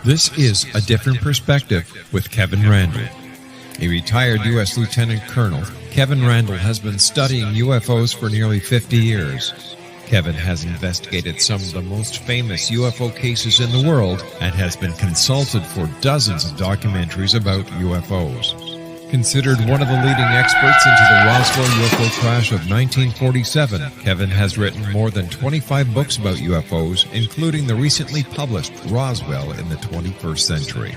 This is A Different Perspective with Kevin Randle. A retired U.S. Lieutenant Colonel, Kevin Randle has been studying UFOs for nearly 50 years. Kevin has investigated some of the most famous UFO cases in the world and has been consulted for dozens of documentaries about UFOs. Considered one of the leading experts into the Roswell UFO Crash of 1947, Kevin has written more than 25 books about UFOs, including the recently published Roswell in the 21st Century.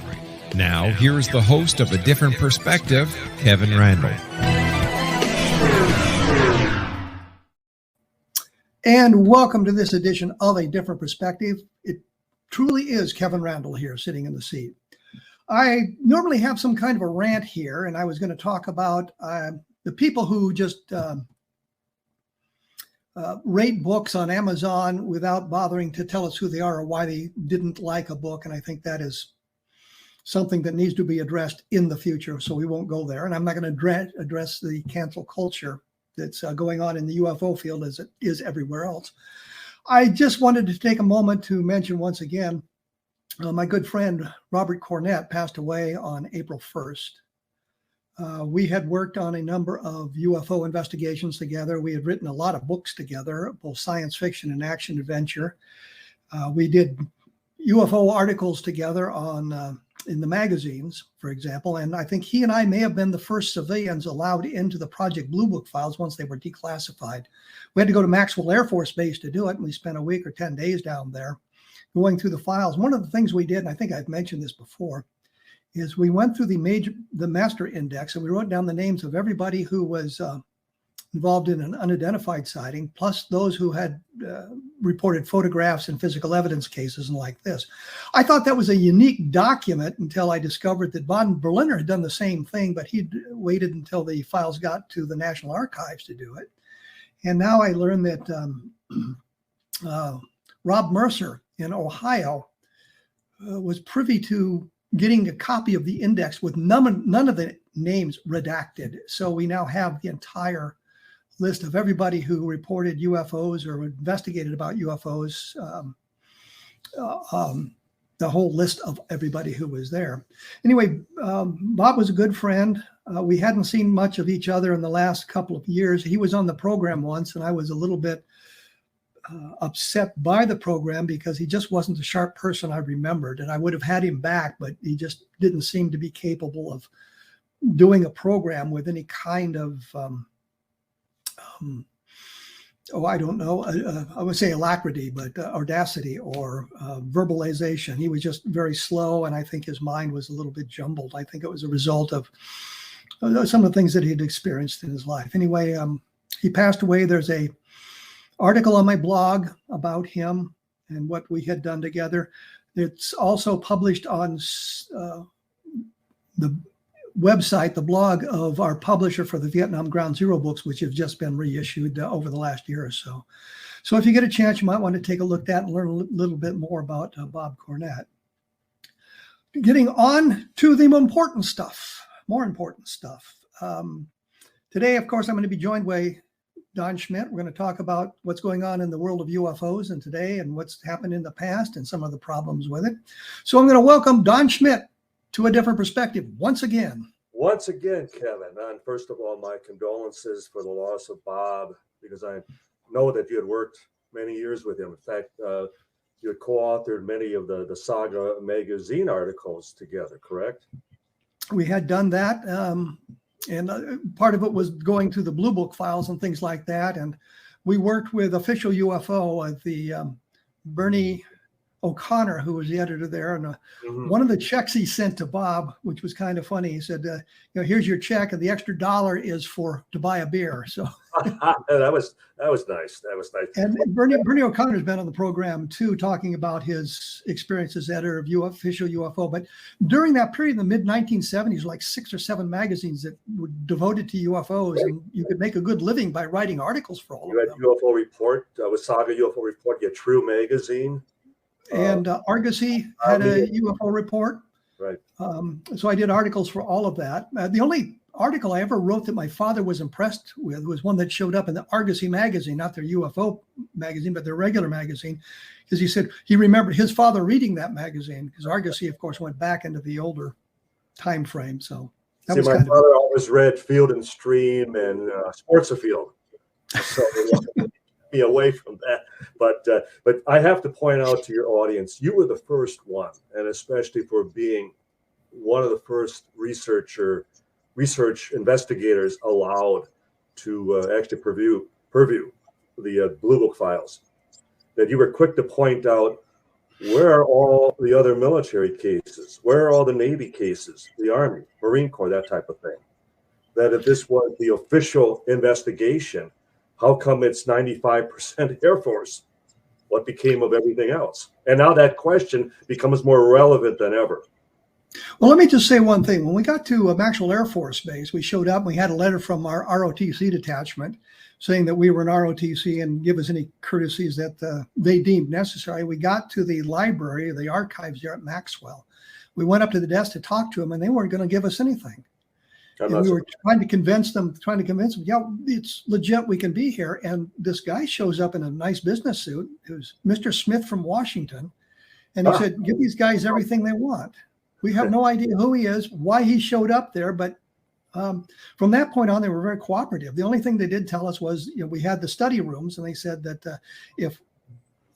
Now, here is the host of A Different Perspective, Kevin Randle. And welcome to this edition of A Different Perspective. It truly is Kevin Randle here sitting in the seat. I normally have some kind of a rant here, and I was going to talk about the people who just rate books on Amazon without bothering to tell us who they are or why they didn't like a book. And I think that is something that needs to be addressed in the future, so we won't go there. And I'm not going to address the cancel culture that's going on in the UFO field as it is everywhere else. I just wanted to take a moment to mention once again, my good friend Robert Cornett passed away on April 1st. We had worked on a number of UFO investigations together. We had written a lot of books together, both science fiction and action adventure. We did UFO articles together on in the magazines, for example, and I think he and I may have been the first civilians allowed into the Project Blue Book files once they were declassified. We had to go to Maxwell Air Force Base to do it, and we spent a week or 10 days down there going through the files. One of the things we did, and I think I've mentioned this before, is we went through the master index and we wrote down the names of everybody who was involved in an unidentified sighting, plus those who had reported photographs and physical evidence cases and like this. I thought that was a unique document until I discovered that Von Berliner had done the same thing, but he'd waited until the files got to the National Archives to do it. And now I learned that Rob Mercer in Ohio was privy to getting a copy of the index with none of the names redacted. So we now have the entire list of everybody who reported UFOs or investigated about UFOs, the whole list of everybody who was there. Anyway, Bob was a good friend. We hadn't seen much of each other in the last couple of years. He was on the program once, and I was a little bit upset by the program because he just wasn't the sharp person I remembered, and I would have had him back, but he just didn't seem to be capable of doing a program with any kind of I don't know, I would say alacrity, but audacity or verbalization. He was just very slow, and I think his mind was a little bit jumbled. I think it was a result of some of the things that he had experienced in his life. Anyway, he passed away. There's a article on my blog about him and what we had done together. It's also published on the website, the blog of our publisher for the Vietnam Ground Zero books, which have just been reissued over the last year or so. So if you get a chance, you might want to take a look at that and learn a little bit more about Bob Cornett. Getting on to the more important stuff. Today, of course, I'm going to be joined by Don Schmitt. We're going to talk about what's going on in the world of UFOs and today and what's happened in the past and some of the problems with it. So I'm going to welcome Don Schmitt to A Different Perspective once again. Once again, Kevin. And first of all, my condolences for the loss of Bob, because I know that you had worked many years with him. In fact, you had co-authored many of the Saga magazine articles together, correct? We had done that. And part of it was going through the Blue Book files and things like that. And we worked with Official UFO at the Bernie O'Connor, who was the editor there. And one of the checks he sent to Bob, which was kind of funny, he said, here's your check, and the extra $1 is to buy a beer. So that was nice. That was nice. And Bernie O'Connor's been on the program too, talking about his experience as editor of Official UFO. But during that period in the mid 1970s, like 6 or 7 magazines that were devoted to UFOs, and you could make a good living by writing articles for all of them. You had UFO Report with Saga UFO Report. You had True Magazine. And Argosy had a UFO report. Right. So I did articles for all of that. The only article I ever wrote that my father was impressed with was one that showed up in the Argosy magazine, not their UFO magazine, but their regular magazine, because he said he remembered his father reading that magazine, because Argosy, of course, went back into the older time frame. So that was my kind father always read Field and Stream and Sports Afield, so be away from that. But I have to point out to your audience, you were the first one, and especially for being one of the first research investigators allowed to actually purview the Blue Book files, that you were quick to point out where are all the other military cases, where are all the Navy cases, the Army, Marine Corps, that type of thing. That if this was the official investigation, how come it's 95% Air Force? What became of everything else? And now that question becomes more relevant than ever. Well, let me just say one thing. When we got to Maxwell Air Force Base, we showed up and we had a letter from our ROTC detachment saying that we were an ROTC and give us any courtesies that they deemed necessary. We got to the library, the archives there at Maxwell. We went up to the desk to talk to them, and they weren't going to give us anything. And we were trying to convince them, yeah, it's legit, we can be here. And this guy shows up in a nice business suit. It was Mr. Schmitt from Washington. And he said, give these guys everything they want. We have no idea who he is, why he showed up there, but from that point on, they were very cooperative. The only thing they did tell us was, we had the study rooms, and they said that if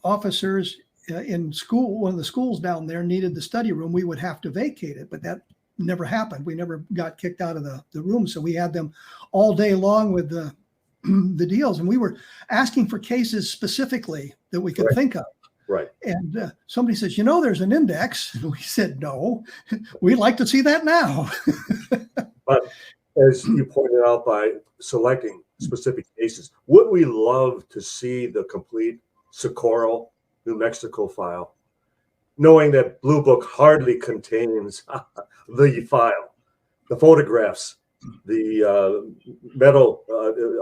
officers in school, one of the schools down there needed the study room, we would have to vacate it, but that never happened. We never got kicked out of the room, so we had them all day long with the deals, and we were asking for cases specifically that we could think of. Right. And somebody says, there's an index. And we said, no, we'd like to see that now. But as you pointed out, by selecting specific cases, would we love to see the complete Socorro, New Mexico file, knowing that Blue Book hardly contains the file, the photographs, the metal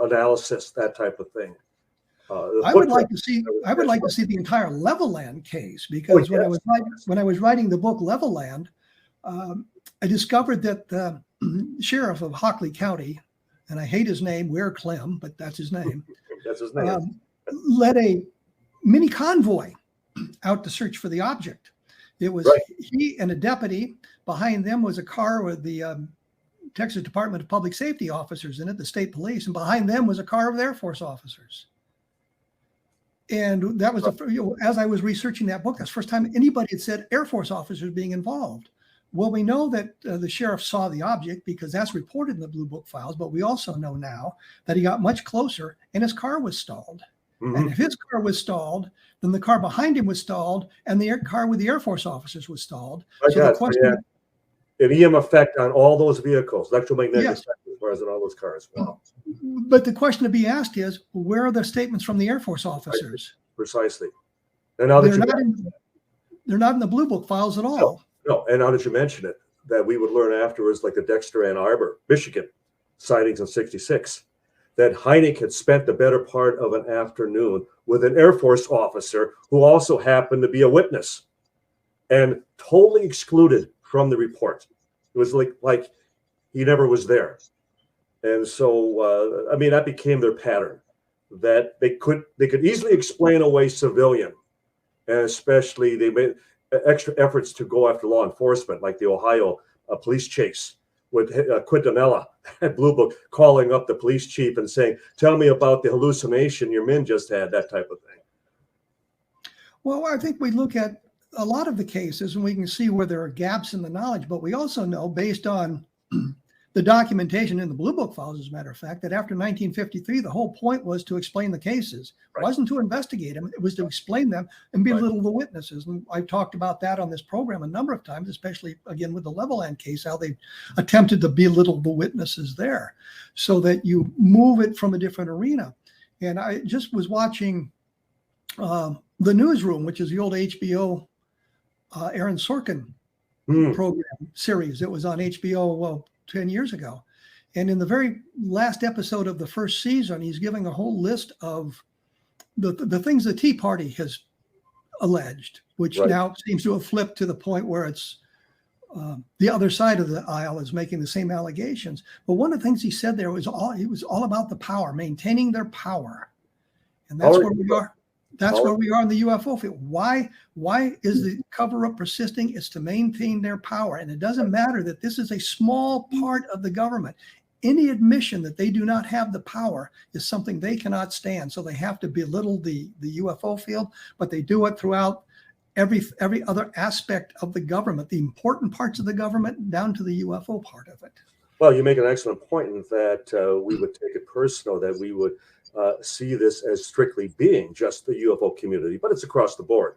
analysis, that type of thing? I would like to see the entire Levelland case, because when I was writing the book Levelland, I discovered that the sheriff of Hockley County, and I hate his name, Ware Clem, but that's his name. That's his name. Led a mini convoy out to search for the object. It was he and a deputy. Behind them was a car with the Texas Department of Public Safety officers in it, the state police, and behind them was a car of the Air Force officers. And that was, as I was researching that book, that's the first time anybody had said Air Force officers being involved. Well, we know that the sheriff saw the object because that's reported in the Blue Book files, but we also know now that he got much closer and his car was stalled. Mm-hmm. And if his car was stalled, then the car behind him was stalled and the car with the Air Force officers was stalled. So the question, an EM effect on all those vehicles, electromagnetic effect as far as on all those cars. Wow. But the question to be asked is, where are the statements from the Air Force officers? Precisely. And now they're not in the Blue Book files at all. No, and now that you mention it, that we would learn afterwards, like the Dexter Ann Arbor, Michigan sightings in '66, that Hynek had spent the better part of an afternoon with an Air Force officer who also happened to be a witness and totally excluded from the report. It was like he never was there. And so, that became their pattern, that they could easily explain away civilian, and especially they made extra efforts to go after law enforcement, like the Ohio police chase with Quintanilla at Blue Book calling up the police chief and saying, tell me about the hallucination your men just had, that type of thing. Well, I think we look at a lot of the cases and we can see where there are gaps in the knowledge, but we also know, based on the documentation in the Blue Book files, as a matter of fact, that after 1953, the whole point was to explain the cases. It wasn't to investigate them. It was to explain them and belittle the witnesses. And I've talked about that on this program a number of times, especially, again, with the Levelland case, how they attempted to belittle the witnesses there so that you move it from a different arena. And I just was watching The Newsroom, which is the old HBO Aaron Sorkin program series. It was on HBO, 10 years ago. And in the very last episode of the first season, he's giving a whole list of the things the Tea Party has alleged, which now seems to have flipped to the point where it's the other side of the aisle is making the same allegations. But one of the things he said there was all about the power, maintaining their power. And that's where we are. That's where we are in the UFO field. Why is the cover-up persisting? It's to maintain their power. And it doesn't matter that this is a small part of the government. Any admission that they do not have the power is something they cannot stand. So they have to belittle the UFO field, but they do it throughout every other aspect of the government, the important parts of the government down to the UFO part of it. Well, you make an excellent point in that we would take it personal, that we would see this as strictly being just the UFO community, but it's across the board.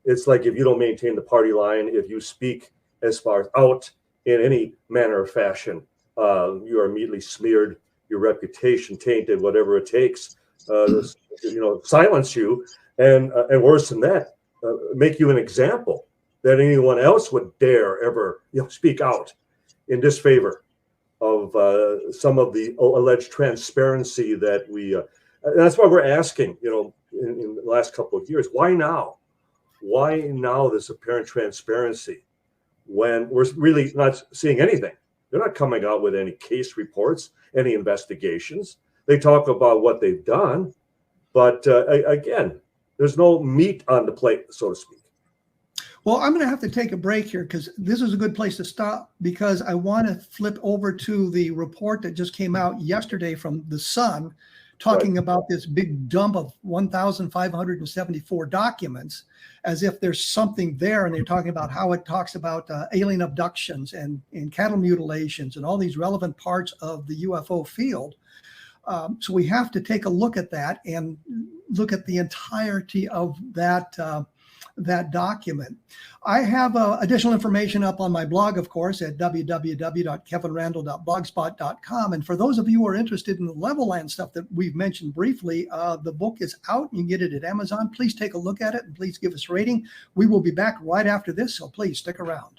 It's like if you don't maintain the party line, if you speak as far as out in any manner or fashion, you are immediately smeared, your reputation tainted, whatever it takes, silence you, and worse than that, make you an example that anyone else would dare ever speak out in disfavor of some of the alleged transparency that we. And that's why we're asking, in the last couple of years, why now? Why now this apparent transparency when we're really not seeing anything? They're not coming out with any case reports, any investigations. They talk about what they've done, but again, there's no meat on the plate, so to speak. Well, I'm going to have to take a break here because this is a good place to stop, because I want to flip over to the report that just came out yesterday from the Sun, talking about this big dump of 1,574 documents, as if there's something there. And they're talking about how it talks about alien abductions and cattle mutilations and all these relevant parts of the UFO field. So we have to take a look at that and look at the entirety of that document. I have additional information up on my blog, of course, at www.kevinrandle.blogspot.com. And for those of you who are interested in the Levelland stuff that we've mentioned briefly, the book is out. You can get it at Amazon. Please take a look at it and please give us a rating. We will be back right after this, so please stick around.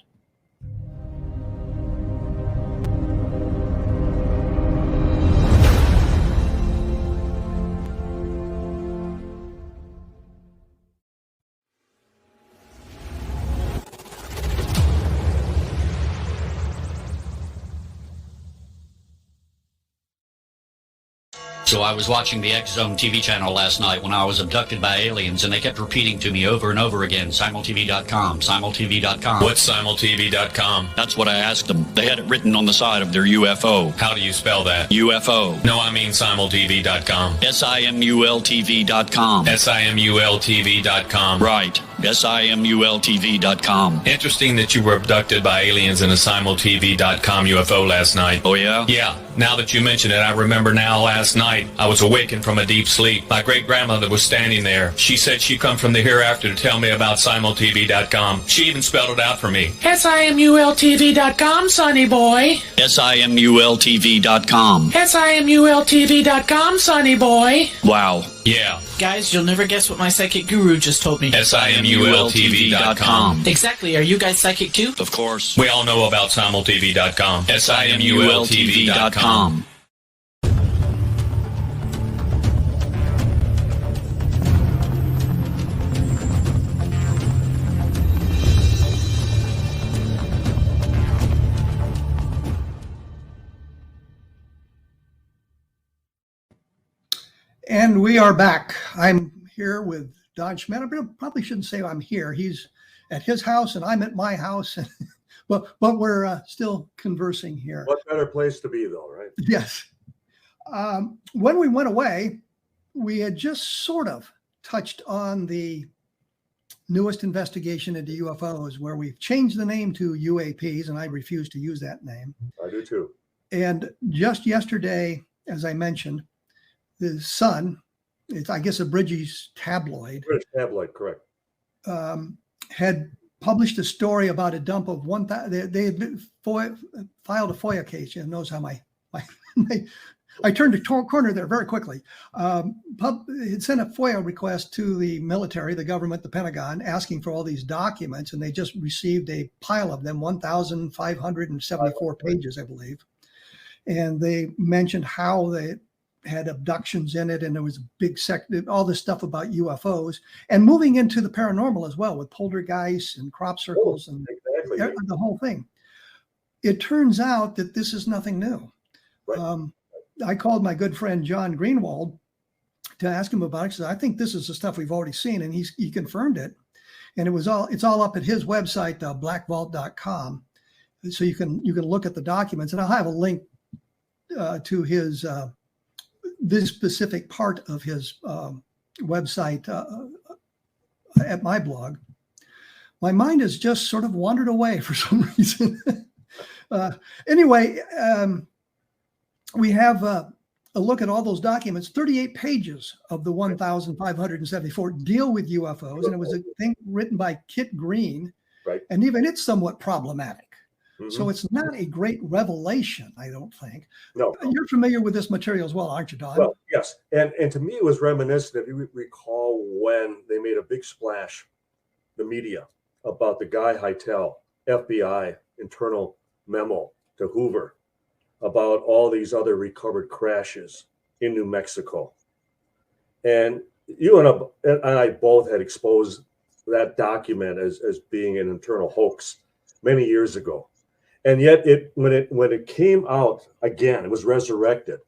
So I was watching the X Zone TV channel last night when I was abducted by aliens, and they kept repeating to me over and over again, simultv.com, simultv.com. What's simultv.com? That's what I asked them. They had it written on the side of their UFO. How do you spell that? UFO. No, I mean simultv.com. simultv.com. simultv.com. Right. simultv.com. Interesting that you were abducted by aliens in a simultv.com UFO last night. Oh, yeah? Yeah. Now that you mention it, I remember now last night I was awakened from a deep sleep. My great-grandmother was standing there. She said she'd come from the hereafter to tell me about simultv.com. She even spelled it out for me. simultv.com, sonny boy. simultv.com. simultv.com, sonny boy. Wow. Yeah. Guys, you'll never guess what my psychic guru just told me. simultv.com. Exactly. Are you guys psychic too? Of course. We all know about simultv.com. simultv.com. And we are back. I'm here with Don Schmitt. I probably shouldn't say I'm here. He's at his house and I'm at my house. but we're still conversing here. What better place to be, though, right? Yes. When we went away, we had just sort of touched on the newest investigation into UFOs, where we've changed the name to UAPs, and I refuse to use that name. I do too. And just yesterday, as I mentioned, the Sun, it's I guess a British tabloid. British tabloid, correct. Had published a story about a dump of 1,000. They had filed a FOIA case. You knows how I turned a corner there very quickly. It sent a FOIA request to the military, the government, the Pentagon, asking for all these documents, and they just received a pile of them, 1,574 pages, I believe. And they mentioned how they had abductions in it, and there was a big all this stuff about UFOs, and moving into the paranormal as well, with poltergeists and crop circles and exactly. The whole thing. It turns out that this is nothing new. Right. I called my good friend John Greenwald to ask him about it. Because I think this is the stuff we've already seen, and he confirmed it. And it's all up at his website, blackvault.com. So you can look at the documents, and I'll have a link to his this specific part of his website at my blog. My mind has just sort of wandered away for some reason. Anyway, we have a look at all those documents. 38 pages of the 1,574 deal with UFOs, and it was a thing written by Kit Green, right? And even it's somewhat problematic. Mm-hmm. So it's not a great revelation, I don't think. No. You're familiar with this material as well, aren't you, Don? Well, yes. And to me, it was reminiscent, if you recall, when they made a big splash, the media, about the Guy Hytel FBI internal memo to Hoover about all these other recovered crashes in New Mexico. And you and I both had exposed that document as being an internal hoax many years ago. And yet when it came out again, it was resurrected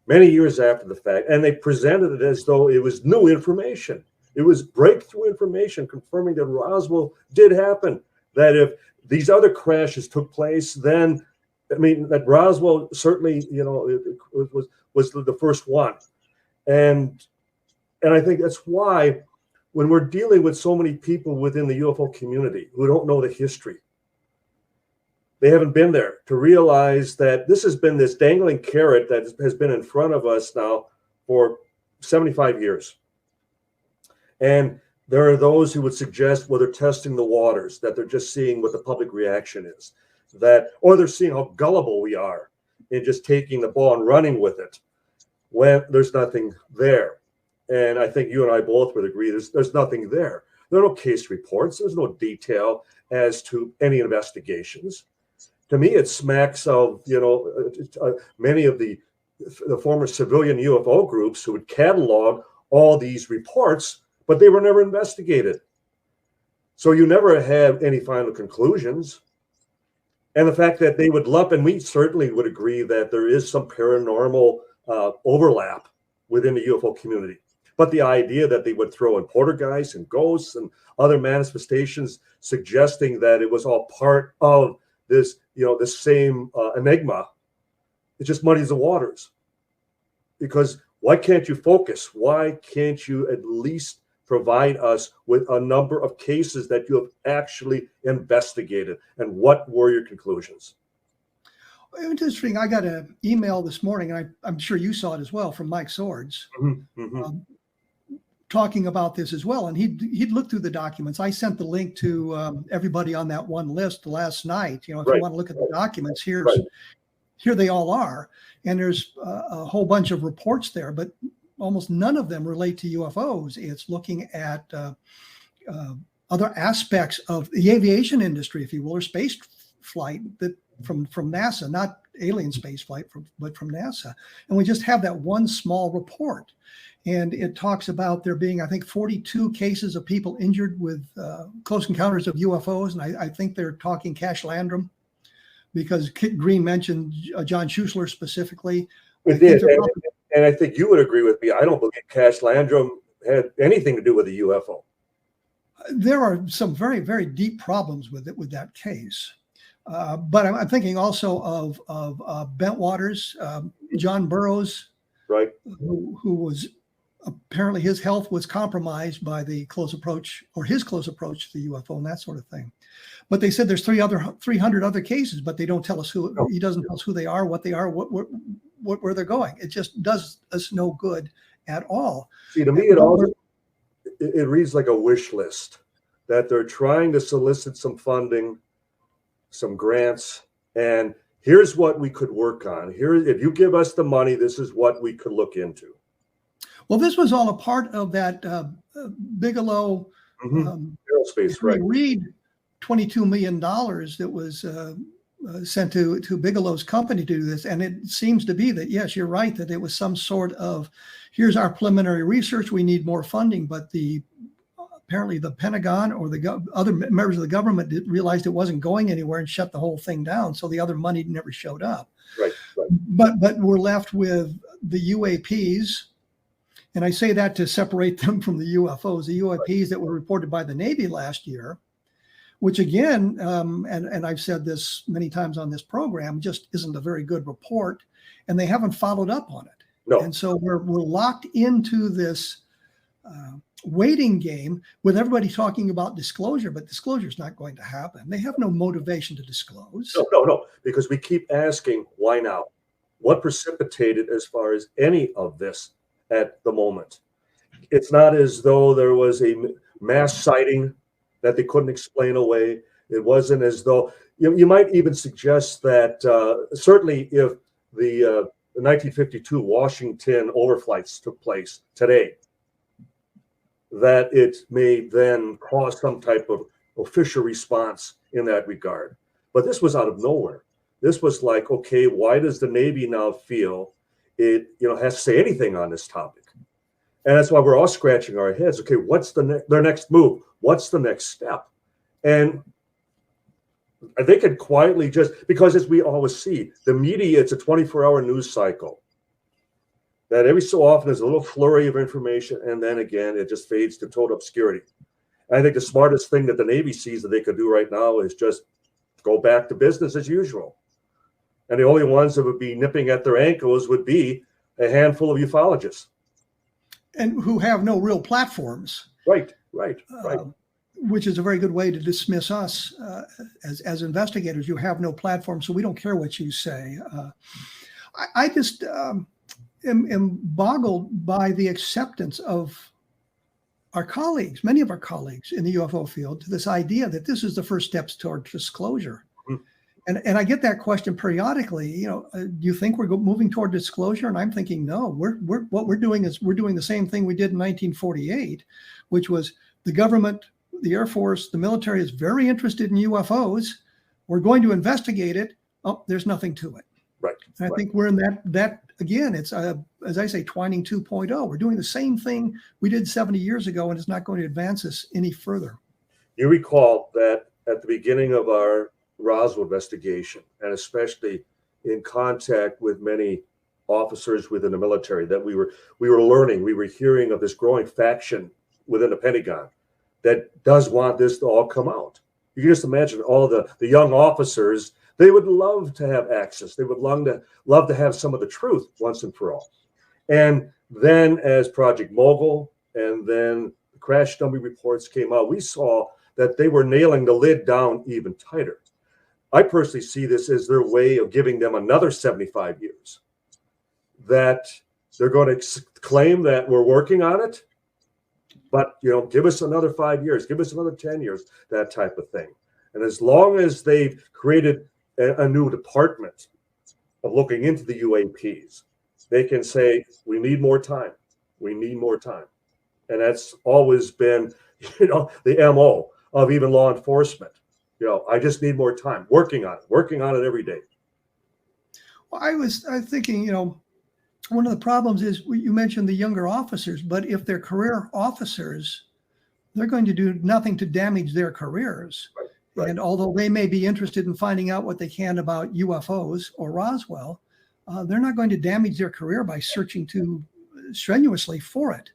many years after the fact, and they presented it as though it was new information. It was breakthrough information confirming that Roswell did happen, that if these other crashes took place, then, I mean, that Roswell certainly, was the first one. And I think that's why when we're dealing with so many people within the UFO community who don't know the history, they haven't been there to realize that this has been this dangling carrot that has been in front of us now for 75 years. And there are those who would suggest, well, they're testing the waters, that they're just seeing what the public reaction is, or they're seeing how gullible we are in just taking the ball and running with it when there's nothing there. And I think you and I both would agree there's nothing there. There are no case reports. There's no detail as to any investigations. To me, it smacks of, many of the former civilian UFO groups who would catalog all these reports, but they were never investigated. So you never had any final conclusions. And the fact that they would lump, and we certainly would agree that there is some paranormal overlap within the UFO community. But the idea that they would throw in poltergeists and ghosts and other manifestations suggesting that it was all part of this, this same enigma, it just muddies the waters. Because why can't you focus? Why can't you at least provide us with a number of cases that you have actually investigated? And what were your conclusions? Interesting. I got an email this morning, and I'm sure you saw it as well, from Mike Swords, talking about this as well. And he'd looked through the documents. I sent the link to everybody on that one list last night. If you want to look at the documents, here they all are. And there's a whole bunch of reports there, but almost none of them relate to UFOs. It's looking at other aspects of the aviation industry, if you will, or space flight that from NASA, not alien space flight, but from NASA. And we just have that one small report. And it talks about there being, I think, 42 cases of people injured with close encounters of UFOs. And I think they're talking Cash Landrum, because Kit Green mentioned John Schuessler specifically. It did. And I think you would agree with me. I don't believe Cash Landrum had anything to do with the UFO. There are some very, very deep problems with that case. But I'm thinking also of Bentwaters, John Burroughs, right, who was apparently his health was compromised by the close approach to the UFO and that sort of thing. But they said there's 300 other cases, but they don't tell us who. He doesn't tell us who they are, what they are, where they're going. It just does us no good at all. See, to me, it reads like a wish list that they're trying to solicit some funding, some grants, and here's what we could work on. Here, if you give us the money, this is what we could look into. Well, this was all a part of that Bigelow aerospace, right? Reed $22 million that was sent to Bigelow's company to do this. And it seems to be that, yes, you're right, that it was some sort of, here's our preliminary research, we need more funding. But apparently the Pentagon or the other members of the government realized it wasn't going anywhere and shut the whole thing down. So the other money never showed up. Right. But we're left with the UAPs And I say that to separate them from the UFOs, the UAPs that were reported by the Navy last year, which again, and I've said this many times on this program, just isn't a very good report, and they haven't followed up on it. No. And so we're locked into this waiting game with everybody talking about disclosure, but disclosure is not going to happen. They have no motivation to disclose. No, because we keep asking, why now? What precipitated as far as any of this at the moment? It's not as though there was a mass sighting that they couldn't explain away. It wasn't as though, you might even suggest that certainly if the 1952 Washington overflights took place today, that it may then cause some type of official response in that regard. But this was out of nowhere. This was like, okay, why does the Navy now feel it has to say anything on this topic? And that's why we're all scratching our heads. Okay, what's their next move? What's the next step? And they could quietly because as we always see, the media, it's a 24-hour news cycle. That every so often there's a little flurry of information, and then again, it just fades to total obscurity. I think the smartest thing that the Navy sees that they could do right now is just go back to business as usual. And the only ones that would be nipping at their ankles would be a handful of ufologists. And who have no real platforms. Right. Which is a very good way to dismiss us as investigators. You have no platform, so we don't care what you say. I just am boggled by the acceptance of our colleagues, many of our colleagues in the UFO field, to this idea that this is the first steps toward disclosure. And I get that question periodically. Do you think we're moving toward disclosure? And I'm thinking, no. What we're doing is we're doing the same thing we did in 1948, which was the government, the Air Force, the military is very interested in UFOs. We're going to investigate it. Oh, there's nothing to it. Right. And I think we're in that again. It's as I say, Twining 2.0. We're doing the same thing we did 70 years ago, and it's not going to advance us any further. You recall that at the beginning of our Roswell investigation, and especially in contact with many officers within the military, that we were learning, we were hearing of this growing faction within the Pentagon that does want this to all come out. You can just imagine all the young officers, they would love to have access. They would love to have some of the truth once and for all. And then as Project Mogul and then the crash dummy reports came out, we saw that they were nailing the lid down even tighter. I personally see this as their way of giving them another 75 years, that they're going to claim that we're working on it, but give us another 5 years, give us another 10 years, that type of thing. And as long as they've created a new department of looking into the UAPs, they can say, we need more time. We need more time. And that's always been, the MO of even law enforcement. I just need more time, working on it every day. Well, I was thinking, one of the problems is you mentioned the younger officers, but if they're career officers, they're going to do nothing to damage their careers. Right. And although they may be interested in finding out what they can about UFOs or Roswell, they're not going to damage their career by searching too strenuously for it.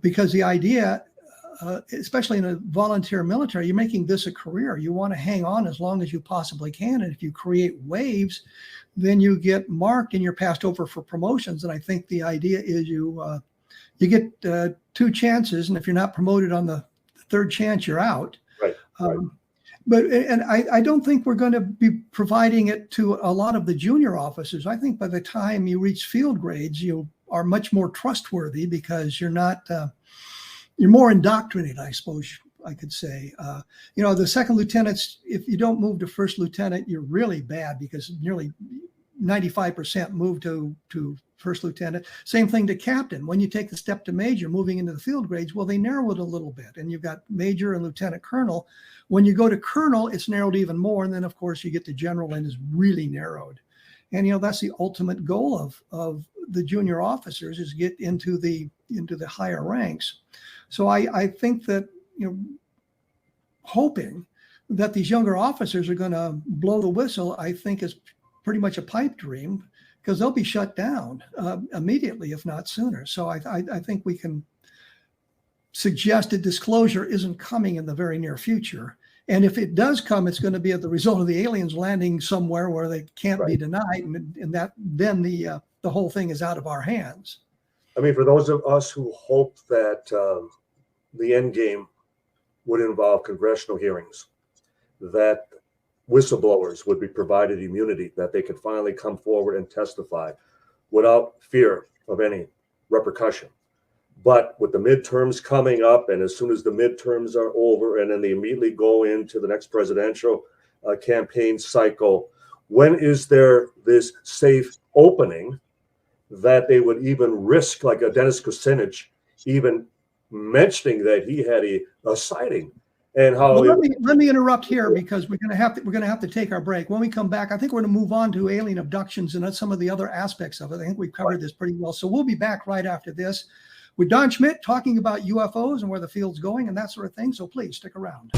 Because the idea, especially in a volunteer military, you're making this a career. You want to hang on as long as you possibly can. And if you create waves, then you get marked and you're passed over for promotions. And I think the idea is you get 2 chances. And if you're not promoted on the third chance, you're out. Right. But I don't think we're going to be providing it to a lot of the junior officers. I think by the time you reach field grades, you are much more trustworthy because you're not, you're more indoctrinated, I suppose I could say. The second lieutenants, if you don't move to first lieutenant, you're really bad because nearly 95% move to first lieutenant. Same thing to captain. When you take the step to major, moving into the field grades, well, they narrow it a little bit. And you've got major and lieutenant colonel. When you go to colonel, it's narrowed even more. And then, of course, you get to general and is really narrowed. And, that's the ultimate goal of the junior officers is get into the higher ranks. So I think that, hoping that these younger officers are going to blow the whistle, I think is pretty much a pipe dream. because they'll be shut down immediately, if not sooner. So I think we can suggest a disclosure isn't coming in the very near future. And if it does come, it's going to be as the result of the aliens landing somewhere where they can't be denied, and that then the whole thing is out of our hands. I mean, for those of us who hope that the end game would involve congressional hearings, that whistleblowers would be provided immunity, that they could finally come forward and testify without fear of any repercussion. But with the midterms coming up, and as soon as the midterms are over, and then they immediately go into the next presidential campaign cycle, when is there this safe opening that they would even risk, like a Dennis Kucinich, even mentioning that he had a sighting? And how? Well, let me interrupt here, because we're going to have to take our break. When we come back, I think we're going to move on to alien abductions and some of the other aspects of it. I think we've covered this pretty well. So we'll be back right after this with Don Schmitt talking about UFOs and where the field's going and that sort of thing. So please stick around.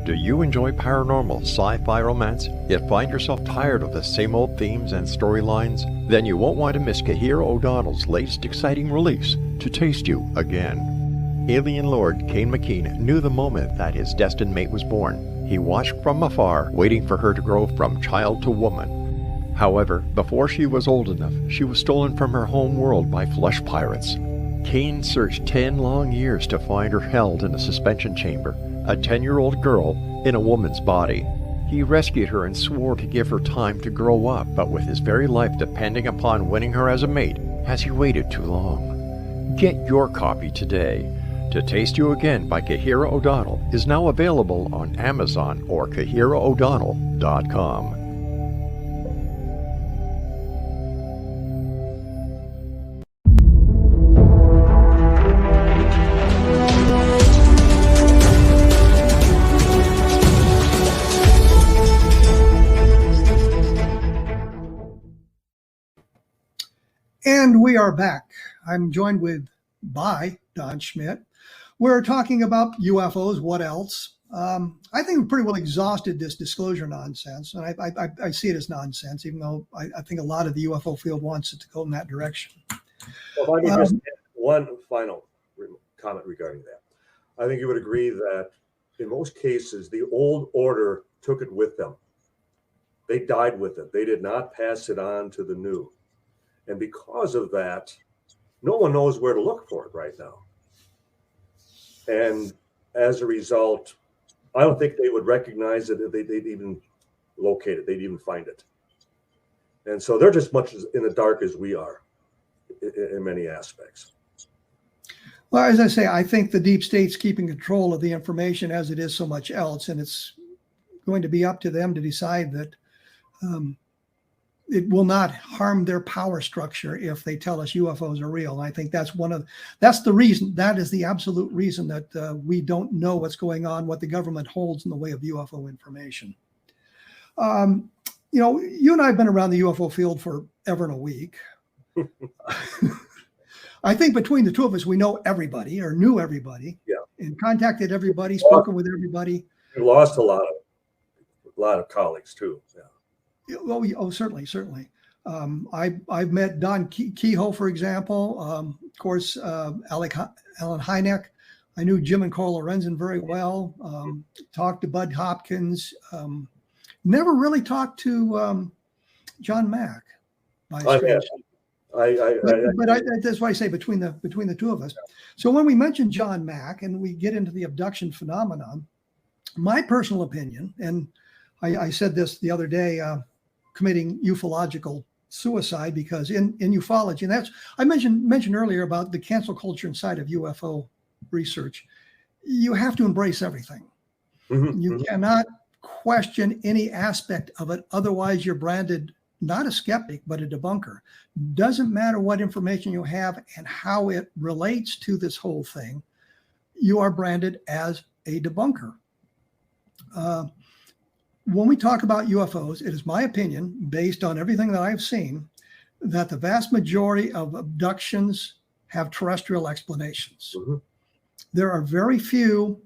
Do you enjoy paranormal, sci-fi romance, yet find yourself tired of the same old themes and storylines? Then you won't want to miss Kahira O'Donnell's latest exciting release, To Taste You Again. Alien Lord Kane McKean knew the moment that his destined mate was born. He watched from afar, waiting for her to grow from child to woman. However, before she was old enough, she was stolen from her home world by flesh pirates. Kane searched 10 long years to find her held in a suspension chamber, a 10-year-old girl in a woman's body. He rescued her and swore to give her time to grow up, but with his very life depending upon winning her as a mate, has he waited too long? Get your copy today. To Taste You Again by Kahira O'Donnell is now available on Amazon or KahiraO'Donnell.com. And we are back. I'm joined by Don Schmitt. We're talking about UFOs. What else? I think we've pretty well exhausted this disclosure nonsense, and I see it as nonsense, even though I think a lot of the UFO field wants it to go in that direction. Well, if I could just add one final comment regarding that. I think you would agree that in most cases, the old order took it with them. They died with it. They did not pass it on to the new. And because of that, no one knows where to look for it right now. And as a result, I don't think they would recognize it if they'd even locate it. They'd even find it. And so they're just much in the dark as we are in many aspects. Well, as I say, I think the deep state's keeping control of the information as it is so much else. And it's going to be up to them to decide that it will not harm their power structure if they tell us UFOs are real. And I think that's the reason, that is the absolute reason that we don't know what's going on, what the government holds in the way of UFO information. You know, you and I have been around the UFO field for ever and a week. I think between the two of us, we know everybody or knew everybody, and contacted everybody, spoken with everybody. We lost a lot of colleagues too. Yeah. Oh, certainly. I've met Don Kehoe, for example. Of course, Alan Hynek. I knew Jim and Carl Lorenzen very well. Talked to Bud Hopkins. Never really talked to John Mack. But that's why I say between the two of us. So when we mention John Mack and we get into the abduction phenomenon, my personal opinion, and I said this the other day, committing ufological suicide, because in ufology, and that's I mentioned earlier about the cancel culture inside of UFO research, you have to embrace everything. You cannot question any aspect of it, otherwise you're branded not a skeptic but a debunker. Doesn't matter what information you have and how it relates to this whole thing, you are branded as a debunker. when we talk about UFOs, it is my opinion, based on everything that I've seen, that the vast majority of abductions have terrestrial explanations. Mm-hmm. There are very few,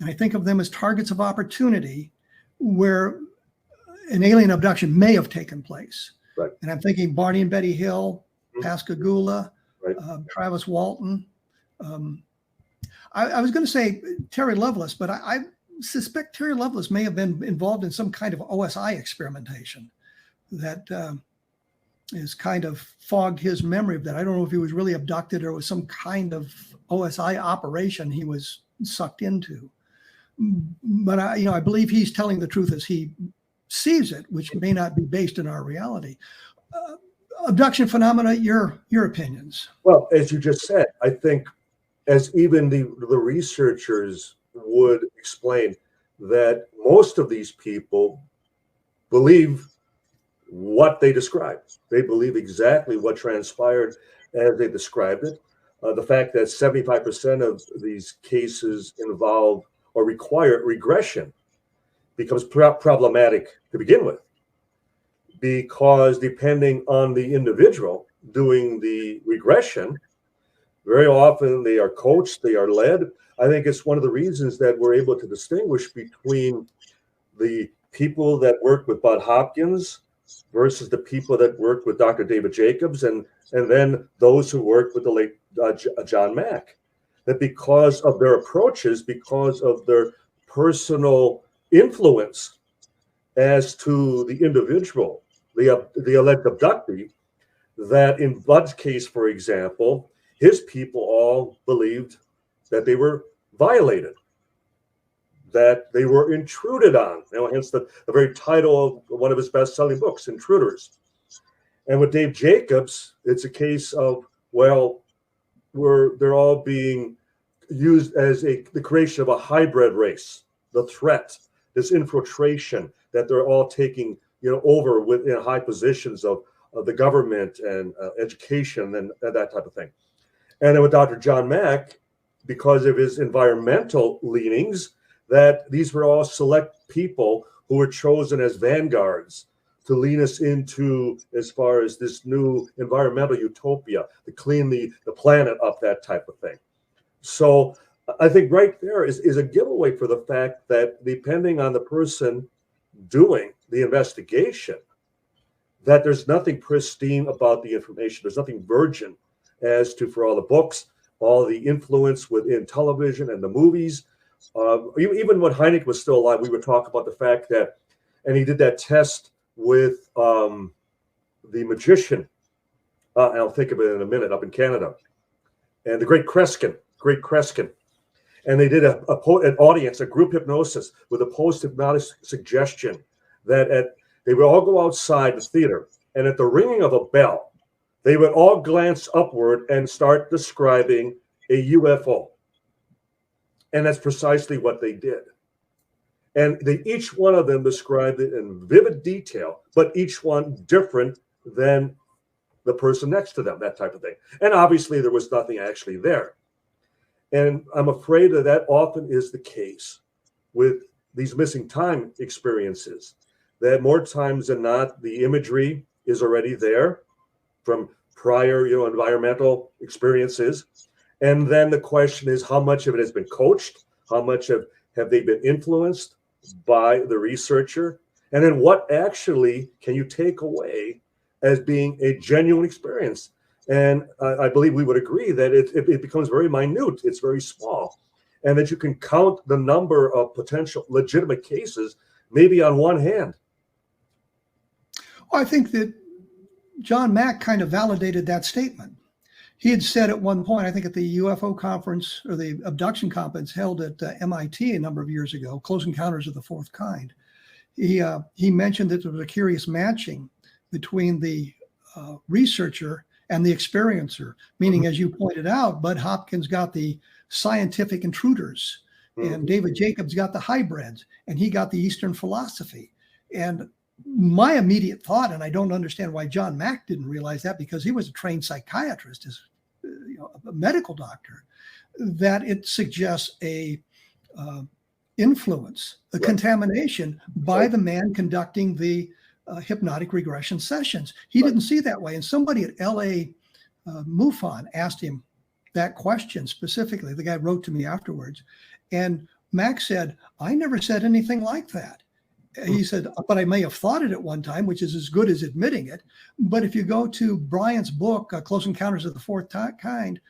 and I think of them as targets of opportunity, where an alien abduction may have taken place. Right. And I'm thinking Barney and Betty Hill, Pascagoula, Right. Travis Walton. I was going to say Terry Lovelace, but I suspect Terry Lovelace may have been involved in some kind of OSI experimentation that has kind of fogged his memory of that. I don't know if he was really abducted or was some kind of OSI operation he was sucked into. But I believe he's telling the truth as he sees it, which may not be based in our reality. Abduction phenomena, your opinions. Well, as you just said, I think as even the researchers would explain, that most of these people believe what they described. They believe exactly what transpired as they described it. The fact that 75% of these cases involve or require regression becomes problematic to begin with, because depending on the individual doing the regression, very often they are coached, they are led. I think it's one of the reasons that we're able to distinguish between the people that work with Bud Hopkins versus the people that worked with Dr. David Jacobs, and then those who worked with the late John Mack. That because of their approaches, because of their personal influence as to the individual, the alleged abductee, that in Bud's case, for example, his people all believed that they were violated, that they were intruded on, hence the very title of one of his best-selling books, Intruders. And with Dave Jacobs, it's a case of, well, they're all being used as the creation of a hybrid race, the threat, this infiltration that they're all taking over within high positions of the government and education and that type of thing. And then with Dr. John Mack, because of his environmental leanings, that these were all select people who were chosen as vanguards to lean us into, as far as this new environmental utopia, to clean the planet up, that type of thing. So I think right there is a giveaway for the fact that depending on the person doing the investigation, that there's nothing pristine about the information. There's nothing virgin as to, for all the books, all the influence within television and the movies. Even when Hynek was still alive, we would talk about the fact that, and he did that test with the magician, and I'll think of it in a minute, up in Canada, and the Great Kreskin. And they did an audience, a group hypnosis with a post-hypnotic suggestion that they would all go outside the theater, and at the ringing of a bell, they would all glance upward and start describing a UFO. And that's precisely what they did. And each one of them described it in vivid detail, but each one different than the person next to them, that type of thing. And obviously there was nothing actually there. And I'm afraid that often is the case with these missing time experiences, that more times than not, the imagery is already there from prior, environmental experiences. And then the question is, how much of it has been coached? How much have they been influenced by the researcher? And then what actually can you take away as being a genuine experience? And I believe we would agree that it becomes very minute. It's very small. And that you can count the number of potential legitimate cases maybe on one hand. Well, I think that John Mack kind of validated that statement. He had said at one point, I think at the UFO conference or the abduction conference held at MIT a number of years ago, Close Encounters of the Fourth Kind, he mentioned that there was a curious matching between the researcher and the experiencer, meaning, as you pointed out, Bud Hopkins got the scientific intruders, and David Jacobs got the hybrids, and he got the Eastern philosophy. And my immediate thought, and I don't understand why John Mack didn't realize that, because he was a trained psychiatrist, a medical doctor, that it suggests a influence, a Right. contamination by the man conducting the hypnotic regression sessions. He didn't see that way. And somebody at LA MUFON asked him that question specifically. The guy wrote to me afterwards. And Max said, I never said anything like that. He said, but I may have thought it at one time, which is as good as admitting it. But if you go to Bryant's book, Close Encounters of the Fourth Kind,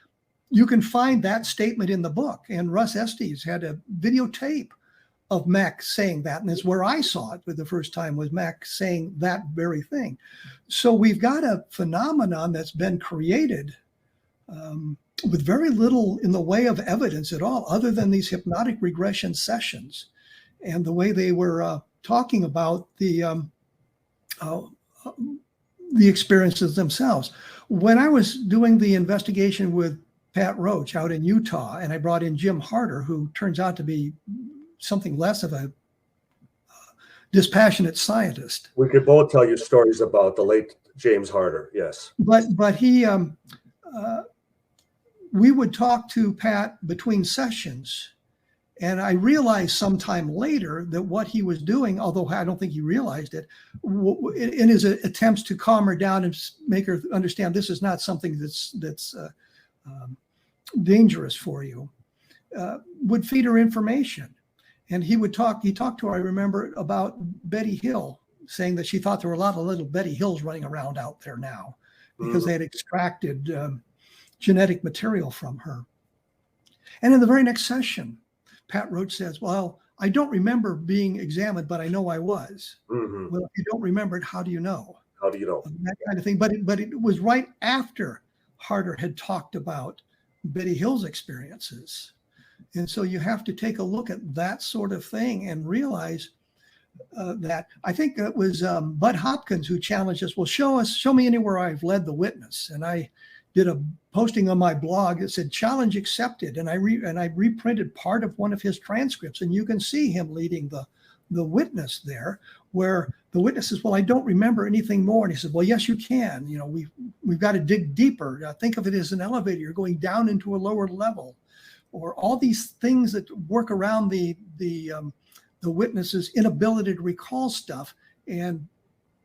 you can find that statement in the book. And Russ Estes had a videotape of Max saying that. And that's where I saw it for the first time, was Max saying that very thing. So we've got a phenomenon that's been created with very little in the way of evidence at all, other than these hypnotic regression sessions and the way they were talking about the experiences themselves. When I was doing the investigation with Pat Roach out in Utah, and I brought in Jim Harder, who turns out to be something less of a dispassionate scientist. We could both tell you stories about the late James Harder. Yes. But he, we would talk to Pat between sessions. And I realized sometime later that what he was doing, although I don't think he realized it, in his attempts to calm her down and make her understand this is not something that's dangerous for you, would feed her information. And he talked to her, I remember, about Betty Hill, saying that she thought there were a lot of little Betty Hills running around out there now because they had extracted genetic material from her. And in the very next session, Pat Roach says, well, I don't remember being examined, but I know I was. Well, if you don't remember it, how do you know? How do you know? That kind of thing. But it was right after Harder had talked about Betty Hill's experiences. And so you have to take a look at that sort of thing and realize that. I think it was Bud Hopkins who challenged us, well, show me anywhere I've led the witness. And I did a posting on my blog that said challenge accepted. And I reprinted part of one of his transcripts, and you can see him leading the witness there, where the witness says, well, I don't remember anything more. And he said, well, yes, you can. You know, we've got to dig deeper. Think of it as an elevator. You're going down into a lower level, or all these things that work around the witness's inability to recall stuff and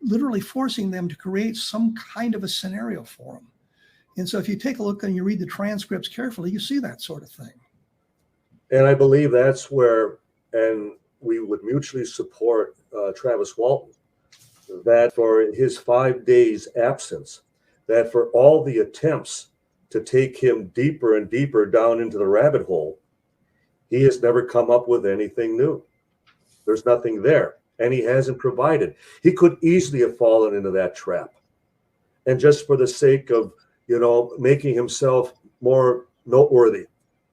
literally forcing them to create some kind of a scenario for them. And so if you take a look and you read the transcripts carefully, you see that sort of thing. And I believe that's where, and we would mutually support Travis Walton, that for his 5 days absence, that for all the attempts to take him deeper and deeper down into the rabbit hole, he has never come up with anything new. There's nothing there, and he hasn't provided. He could easily have fallen into that trap. And just for the sake of, making himself more noteworthy,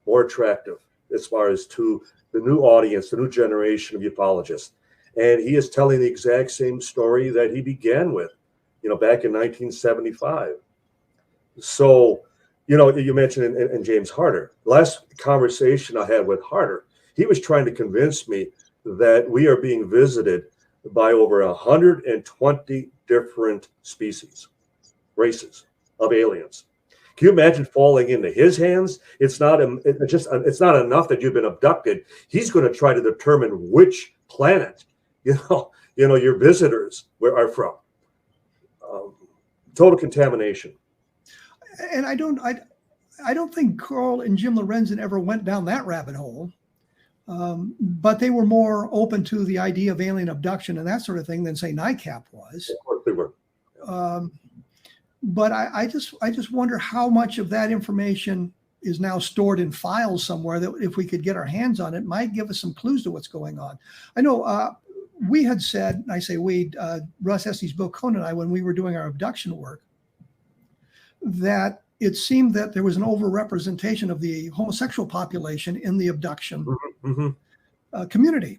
more attractive as far as to the new audience, the new generation of ufologists. And he is telling the exact same story that he began with, back in 1975. So, you mentioned in James Harder, last conversation I had with Harder, he was trying to convince me that we are being visited by over 120 different species, races of aliens. Can you imagine falling into his hands? It's not enough that you've been abducted. He's going to try to determine which planet, your visitors are from. Total contamination. And I don't think Carl and Jim Lorenzen ever went down that rabbit hole. But they were more open to the idea of alien abduction and that sort of thing than, say, NICAP was. Of course they were. But I just wonder how much of that information is now stored in files somewhere that if we could get our hands on it, might give us some clues to what's going on. I know we had said, I say we, Russ Estes, Bill Cohn, and I, when we were doing our abduction work, that it seemed that there was an overrepresentation of the homosexual population in the abduction community.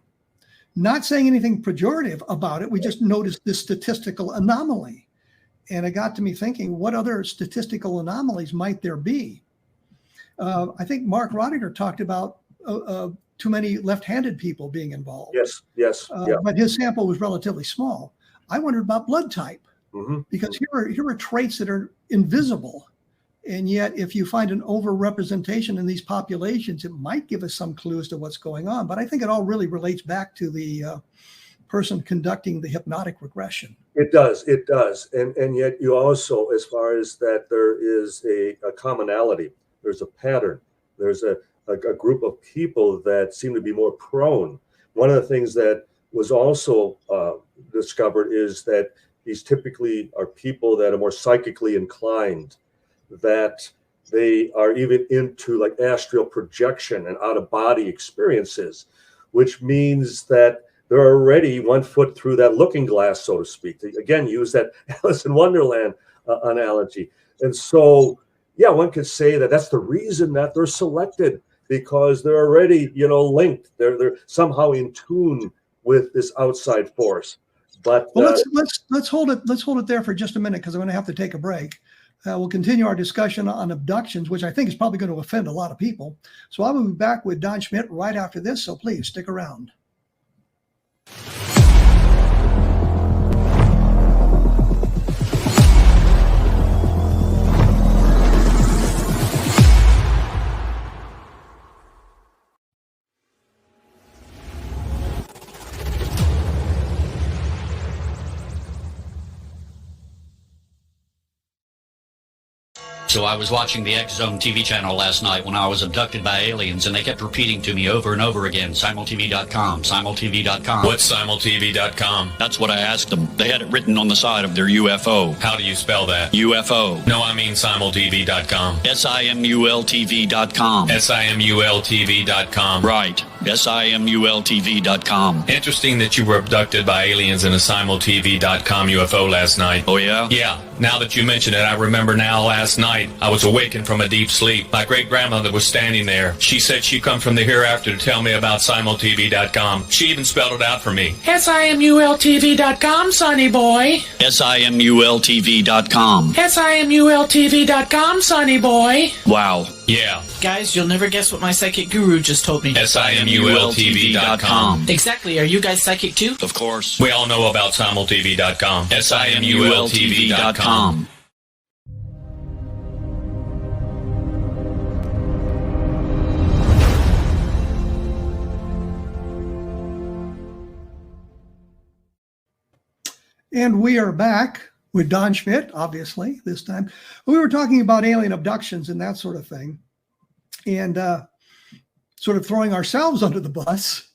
Not saying anything pejorative about it. We just noticed this statistical anomaly. And it got to me thinking, what other statistical anomalies might there be? I think Mark Rodinger talked about too many left-handed people being involved. Yes. But his sample was relatively small. I wondered about blood type, because here are traits that are invisible And yet, if you find an overrepresentation in these populations, it might give us some clues to what's going on. But I think it all really relates back to the person conducting the hypnotic regression. It does. And yet you also, as far as that, there is a commonality. There's a pattern. There's a group of people that seem to be more prone. One of the things that was also discovered is that these typically are people that are more psychically inclined, that they are even into like astral projection and out-of-body experiences, which means that they're already 1 foot through that looking glass, so to speak. To, again, use that Alice in Wonderland analogy. And so, yeah, one could say that that's the reason that they're selected, because they're already, linked. They're somehow in tune with this outside force. But well, let's hold it there for just a minute, because I'm going to have to take a break. We'll continue our discussion on abductions, which I think is probably going to offend a lot of people. So I will be back with Don Schmitt right after this. So please stick around. So I was watching the X Zone TV channel last night when I was abducted by aliens, and they kept repeating to me over and over again, simultv.com, simultv.com. What's simultv.com? That's what I asked them. They had it written on the side of their UFO. How do you spell that? UFO. No, I mean simultv.com. simultv.com. simultv.com. Right. simultv.com. Interesting that you were abducted by aliens in a simultv.com UFO last night. Oh, yeah? Yeah. Now that you mention it, I remember now last night I was awakened from a deep sleep. My great-grandmother was standing there. She said she'd come from the hereafter to tell me about simultv.com. She even spelled it out for me. simultv.com, sonny boy. simultv.com. simultv.com, sonny boy. Wow. Yeah. Guys, you'll never guess what my psychic guru just told me. simultv.com. Exactly. Are you guys psychic too? Of course. We all know about simultv.com. simultv.com. And we are back with Don Schmitt, obviously, this time. We were talking about alien abductions and that sort of thing, and sort of throwing ourselves under the bus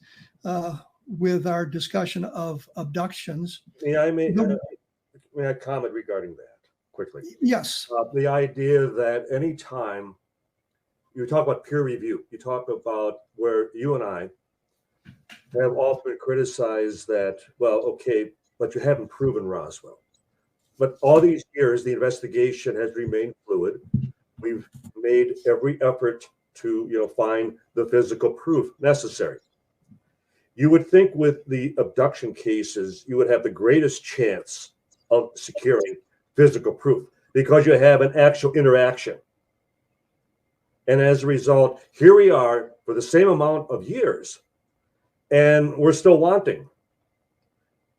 with our discussion of abductions. Yeah, I may comment regarding that quickly. Yes. The idea that anytime you talk about peer review, you talk about where you and I have often criticized that, well, okay, but you haven't proven Roswell. But all these years, the investigation has remained fluid. We've made every effort to, find the physical proof necessary. You would think with the abduction cases, you would have the greatest chance of securing physical proof because you have an actual interaction. And as a result, here we are for the same amount of years, and we're still wanting.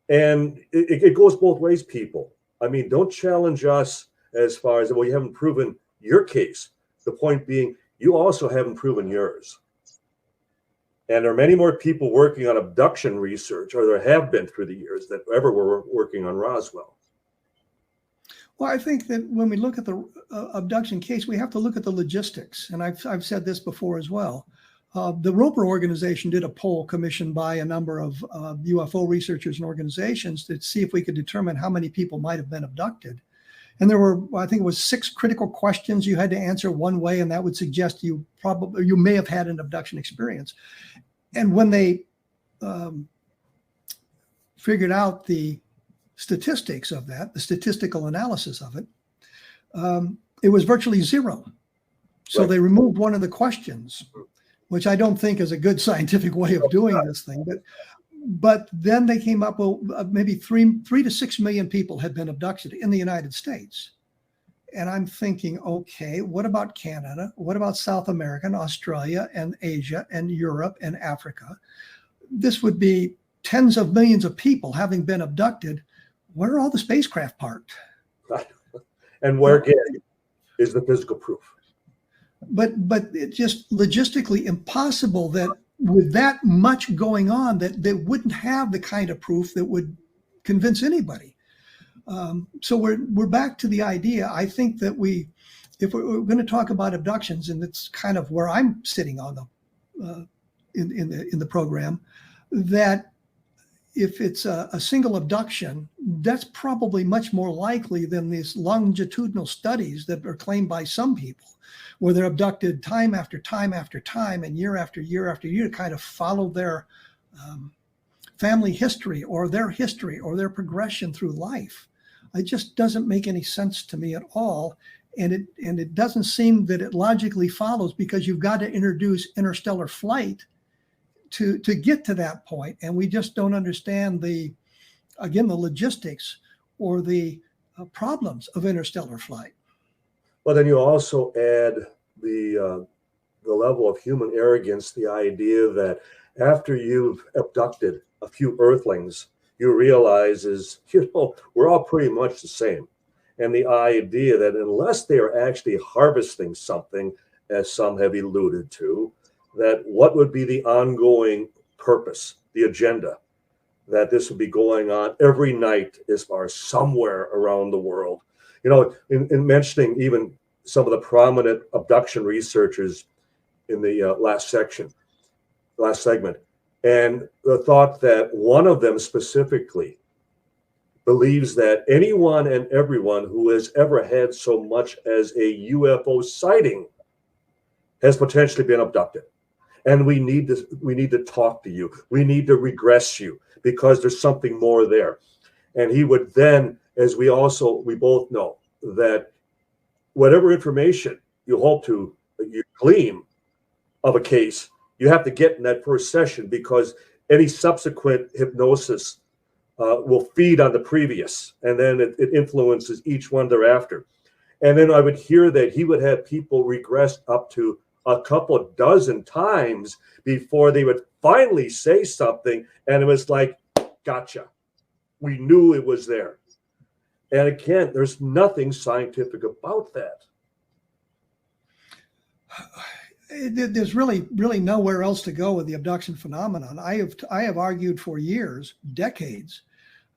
And it goes both ways, people. I mean, don't challenge us as far as, well, you haven't proven your case. The point being, you also haven't proven yours. And there are many more people working on abduction research, or there have been through the years, that ever were working on Roswell. Well, I think that when we look at the abduction case, we have to look at the logistics. And I've said this before as well. The Roper organization did a poll commissioned by a number of UFO researchers and organizations to see if we could determine how many people might have been abducted. And there were, I think it was 6 critical questions you had to answer one way, and that would suggest you may have had an abduction experience. And when they figured out the statistics of that, the statistical analysis of it, it was virtually zero. So they removed one of the questions, which I don't think is a good scientific way of doing this thing. But then they came up with maybe 3 to 6 million people had been abducted in the United States. And I'm thinking, okay, what about Canada? What about South America and Australia and Asia and Europe and Africa? This would be tens of millions of people having been abducted. Where are all the spacecraft parked? And where again, is the physical proof. But it's just logistically impossible that with that much going on that they wouldn't have the kind of proof that would convince anybody. So we're back to the idea. I think that if we're going to talk about abductions, and it's kind of where I'm sitting on the in the program, that if it's a single abduction, that's probably much more likely than these longitudinal studies that are claimed by some people, where they're abducted time after time after time and year after year after year to kind of follow their family history or their progression through life. It just doesn't make any sense to me at all. And it doesn't seem that it logically follows, because you've got to introduce interstellar flight to get to that point. And we just don't understand the logistics or the problems of interstellar flight. Well, then you also add the level of human arrogance, the idea that after you've abducted a few Earthlings, you realize we're all pretty much the same. And the idea that unless they are actually harvesting something, as some have alluded to, that what would be the ongoing purpose, the agenda, that this would be going on every night as far as somewhere around the world. In mentioning even some of the prominent abduction researchers in the last segment, and the thought that one of them specifically believes that anyone and everyone who has ever had so much as a UFO sighting has potentially been abducted. And we need to talk to you. We need to regress you because there's something more there. And he would then, as we both know, that whatever information you glean of a case, you have to get in that first session, because any subsequent hypnosis will feed on the previous, and then it influences each one thereafter. And then I would hear that he would have people regress up to a couple of dozen times before they would finally say something, and it was like, gotcha. We knew it was there. And again, there's nothing scientific about that. There's really nowhere else to go with the abduction phenomenon. I have argued for years, decades,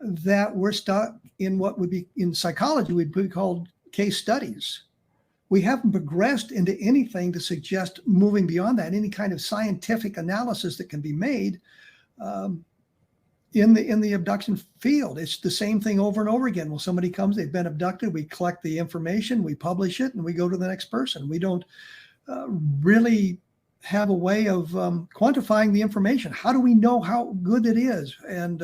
that we're stuck in what would be in psychology would be called case studies. We haven't progressed into anything to suggest moving beyond that, any kind of scientific analysis that can be made in the abduction field. It's the same thing over and over again. When somebody comes, they've been abducted, we collect the information, we publish it, and we go to the next person. We don't really have a way of quantifying the information. How do we know how good it is? And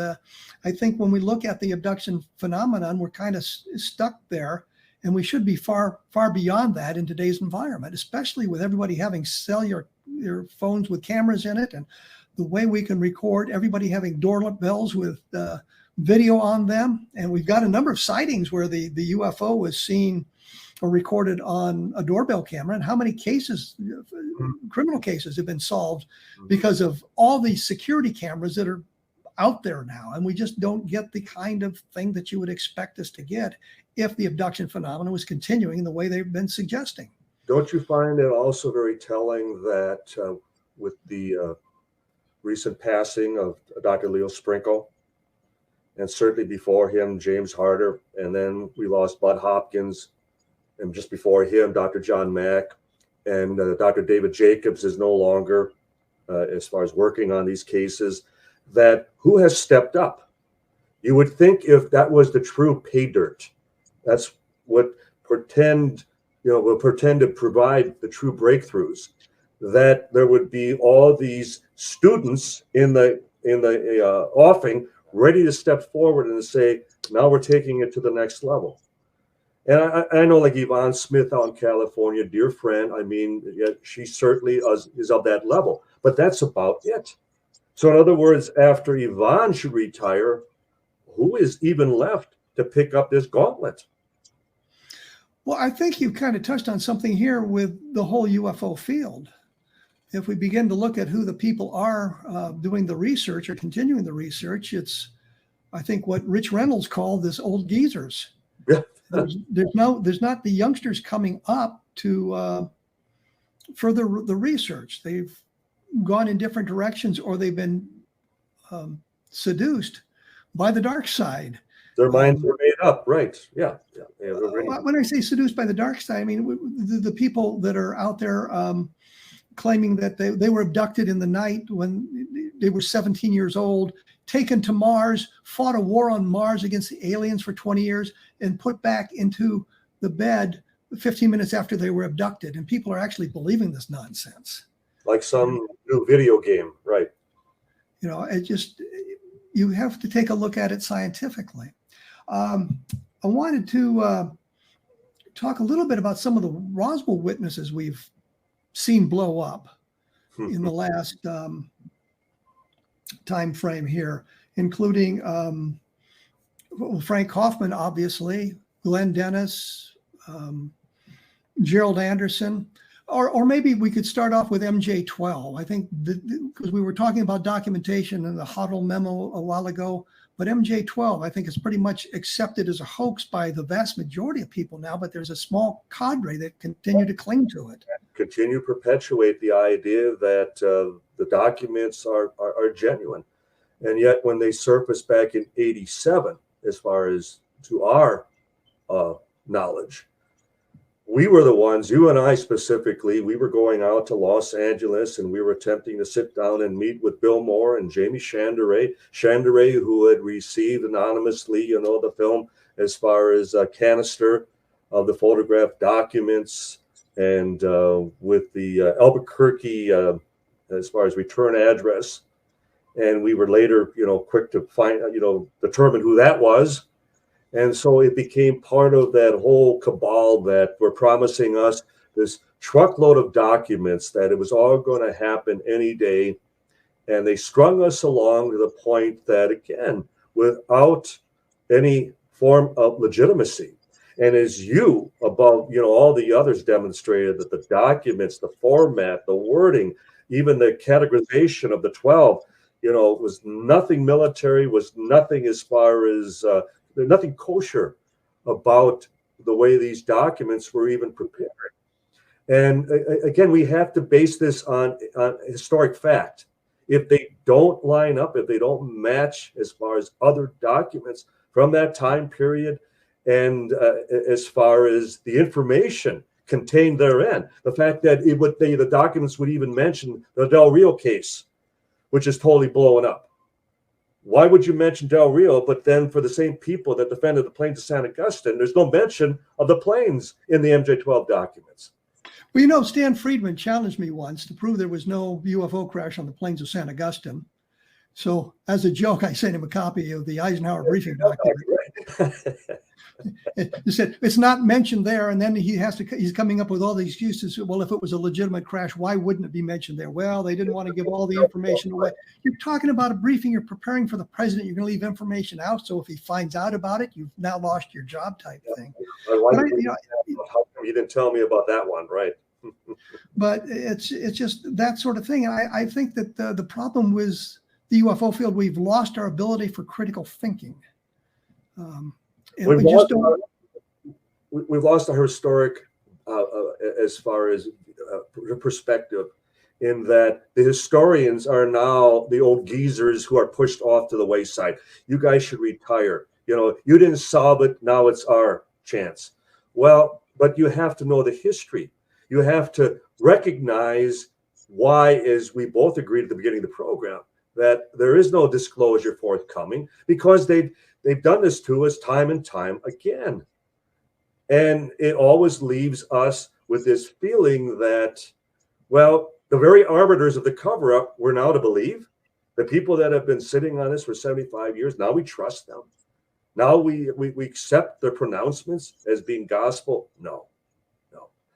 I think when we look at the abduction phenomenon, we're kind of stuck there, and we should be far, far beyond that in today's environment, especially with everybody having cellular phones with cameras in it, and the way we can record, everybody having doorbells with video on them. And we've got a number of sightings where the UFO was seen or recorded on a doorbell camera, and how many cases, criminal cases, have been solved because of all these security cameras that are out there now. And we just don't get the kind of thing that you would expect us to get if the abduction phenomenon was continuing in the way they've been suggesting. Don't you find it also very telling that with the recent passing of Dr. Leo Sprinkle, and certainly before him, James Harder, and then we lost Bud Hopkins, and just before him, Dr. John Mack, and Dr. David Jacobs is no longer, as far as working on these cases, that who has stepped up? You would think if that was the true pay dirt, that's what will pretend to provide the true breakthroughs, that there would be all these students in the offing ready to step forward and say, now we're taking it to the next level. And I know, like Yvonne Smith out in California, dear friend, I mean, yeah, she certainly is of that level, but that's about it. So in other words, after Yvonne should retire, who is even left to pick up this gauntlet? Well, I think you kind of touched on something here with the whole UFO field. If we begin to look at who the people are doing the research or continuing the research, it's, I think, what Rich Reynolds called this old geezers. Yeah. There's not the youngsters coming up to further the research. They've gone in different directions, or they've been seduced by the dark side. Their minds were made up, right? Yeah. When I say seduced by the dark side, I mean the people that are out there claiming that they were abducted in the night when they were 17 years old, taken to Mars, fought a war on Mars against the aliens for 20 years, and put back into the bed 15 minutes after they were abducted. And people are actually believing this nonsense. Like some new video game, right? You know, you have to take a look at it scientifically. I wanted to talk a little bit about some of the Roswell witnesses we've seen blow up in the last time frame here, including Frank Kaufman, obviously, Glenn Dennis, Gerald Anderson, or maybe we could start off with MJ12. I think because we were talking about documentation in the Huddle memo a while ago, but MJ12, I think, is pretty much accepted as a hoax by the vast majority of people now, but there's a small cadre that continue to cling to it. Continue to perpetuate the idea that the documents are genuine. And yet when they surfaced back in 87, as far as to our knowledge, we were the ones, you and I specifically, we were going out to Los Angeles and we were attempting to sit down and meet with Bill Moore and Jamie Chandray, who had received anonymously, the film as far as a canister of the photographed documents, and with the Albuquerque as far as return address. And we were later, quick to find, determine who that was. And so it became part of that whole cabal that were promising us this truckload of documents that it was all going to happen any day. And they strung us along to the point that, again, without any form of legitimacy. And as you, above, all the others demonstrated, that the documents, the format, the wording, even the categorization of the 12, was nothing military, was nothing as far as... There's nothing kosher about the way these documents were even prepared. And again, we have to base this on historic fact. If they don't line up, if they don't match as far as other documents from that time period, and as far as the information contained therein, the fact that the documents would even mention the Del Rio case, which is totally blowing up. Why would you mention Del Rio, but then for the same people that defended the planes of San Augustine, there's no mention of the planes in the MJ-12 documents? Well, Stan Friedman challenged me once to prove there was no UFO crash on the plains of San Augustine. So as a joke, I sent him a copy of the Eisenhower briefing document. He said, it's not mentioned there. And then he's coming up with all these excuses. Well, if it was a legitimate crash, why wouldn't it be mentioned there? Well, they didn't want to give all the information away. You're talking about a briefing. You're preparing for the president. You're going to leave information out. So if he finds out about it, you've now lost your job type thing. How come you didn't tell me about that one, right? But it's just that sort of thing. And I think that the problem with the UFO field, we've lost our ability for critical thinking. We've lost our historic, as far as perspective, in that the historians are now the old geezers who are pushed off to the wayside. You guys should retire. You didn't solve it. Now it's our chance. Well, but you have to know the history. You have to recognize why, as we both agreed at the beginning of the program, that there is no disclosure forthcoming, because they've done this to us time and time again. And it always leaves us with this feeling that, well, the very arbiters of the cover-up we're now to believe, the people that have been sitting on this for 75 years, now we trust them. Now we accept their pronouncements as being gospel. No.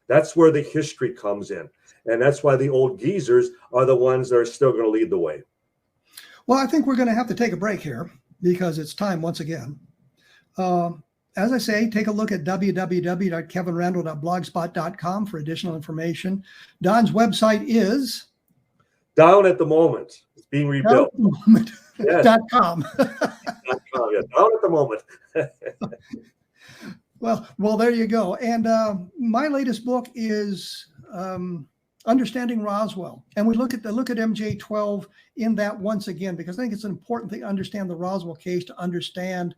That's where the history comes in. And that's why the old geezers are the ones that are still going to lead the way. Well, I think we're going to have to take a break here, because it's time once again. As I say, take a look at www.kevinrandle.blogspot.com for additional information. Don's website is Down at the Moment. It's being rebuilt. Yes. .com. .com, yeah. Down at the Moment. Well, there you go. And my latest book is Understanding Roswell, and we look at MJ12 in that once again, because I think it's an important thing to understand the Roswell case, to understand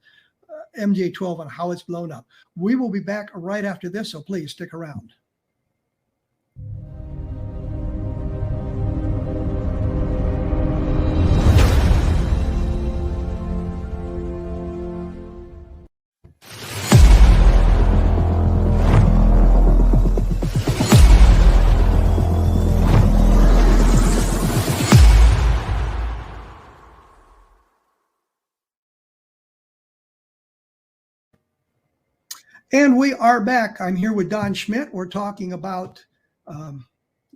MJ12 and how it's blown up. We will be back right after this, so please stick around. And we are back. I'm here with Don Schmitt. We're talking about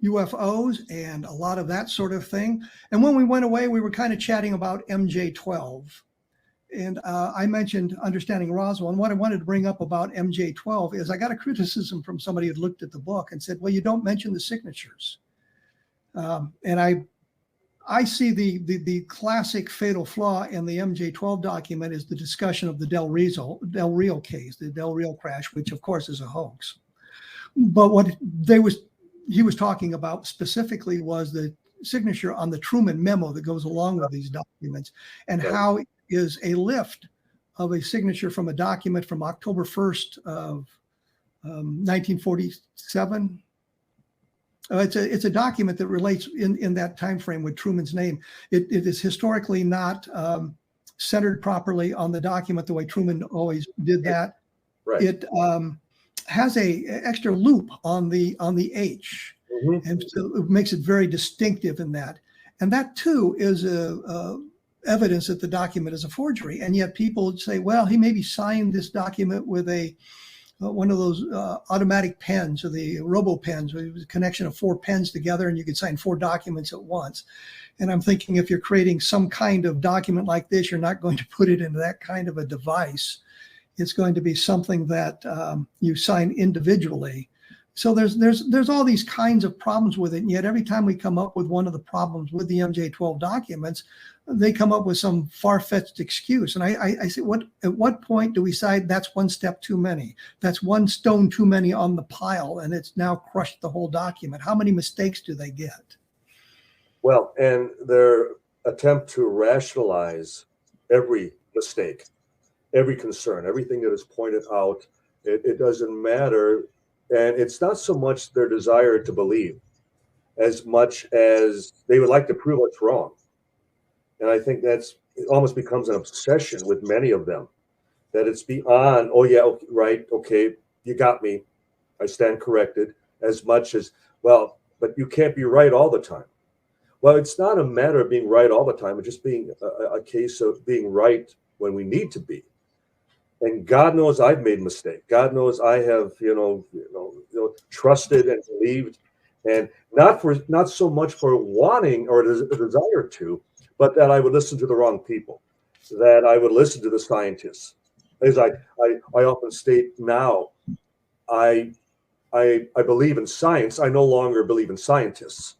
UFOs and a lot of that sort of thing. And when we went away, we were kind of chatting about MJ12. And I mentioned Understanding Roswell. And what I wanted to bring up about MJ12 is I got a criticism from somebody who looked at the book and said, well, you don't mention the signatures. And I see the classic fatal flaw in the MJ12 document is the discussion of the Del Rio case, the Del Rio crash, which of course is a hoax. But what he was talking about specifically was the signature on the Truman memo that goes along with these documents, and how it is a lift of a signature from a document from October 1st of 1947. It's a document that relates in that time frame with Truman's name. It is historically not centered properly on the document the way Truman always did that. Right. It has a extra loop on the H, and so it makes it very distinctive in that. And that too is evidence that the document is a forgery. And yet people say, well, he maybe signed this document with one of those automatic pens, or the robo pens, where it was a connection of 4 pens together and you could sign 4 documents at once. And I'm thinking, if you're creating some kind of document like this, you're not going to put it into that kind of a device. It's going to be something that you sign individually. So there's all these kinds of problems with it. And yet every time we come up with one of the problems with the MJ12 documents, they come up with some far-fetched excuse. And I say, at what point do we decide that's one step too many? That's one stone too many on the pile, and it's now crushed the whole document. How many mistakes do they get? Well, and their attempt to rationalize every mistake, every concern, everything that is pointed out, it doesn't matter. And it's not so much their desire to believe as much as they would like to prove what's wrong. And I think it almost becomes an obsession with many of them, that it's beyond, oh yeah, okay, right, okay, you got me, I stand corrected, as much as, well, but you can't be right all the time. Well, it's not a matter of being right all the time, it's just being a case of being right when we need to be. And God knows I've made mistakes. God knows I have, trusted and believed, and not so much for wanting or a desire to, but that I would listen to the wrong people, that I would listen to the scientists. As I often state now, I believe in science. I no longer believe in scientists,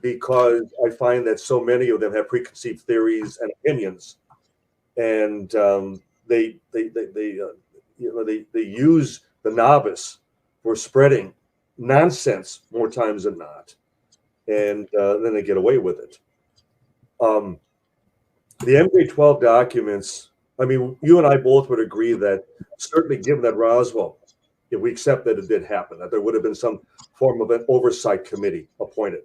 because I find that so many of them have preconceived theories and opinions, and they use the novice for spreading nonsense more times than not, and then they get away with it. The MJ12 documents, I mean, you and I both would agree that certainly, given that Roswell, if we accept that it did happen, that there would have been some form of an oversight committee appointed,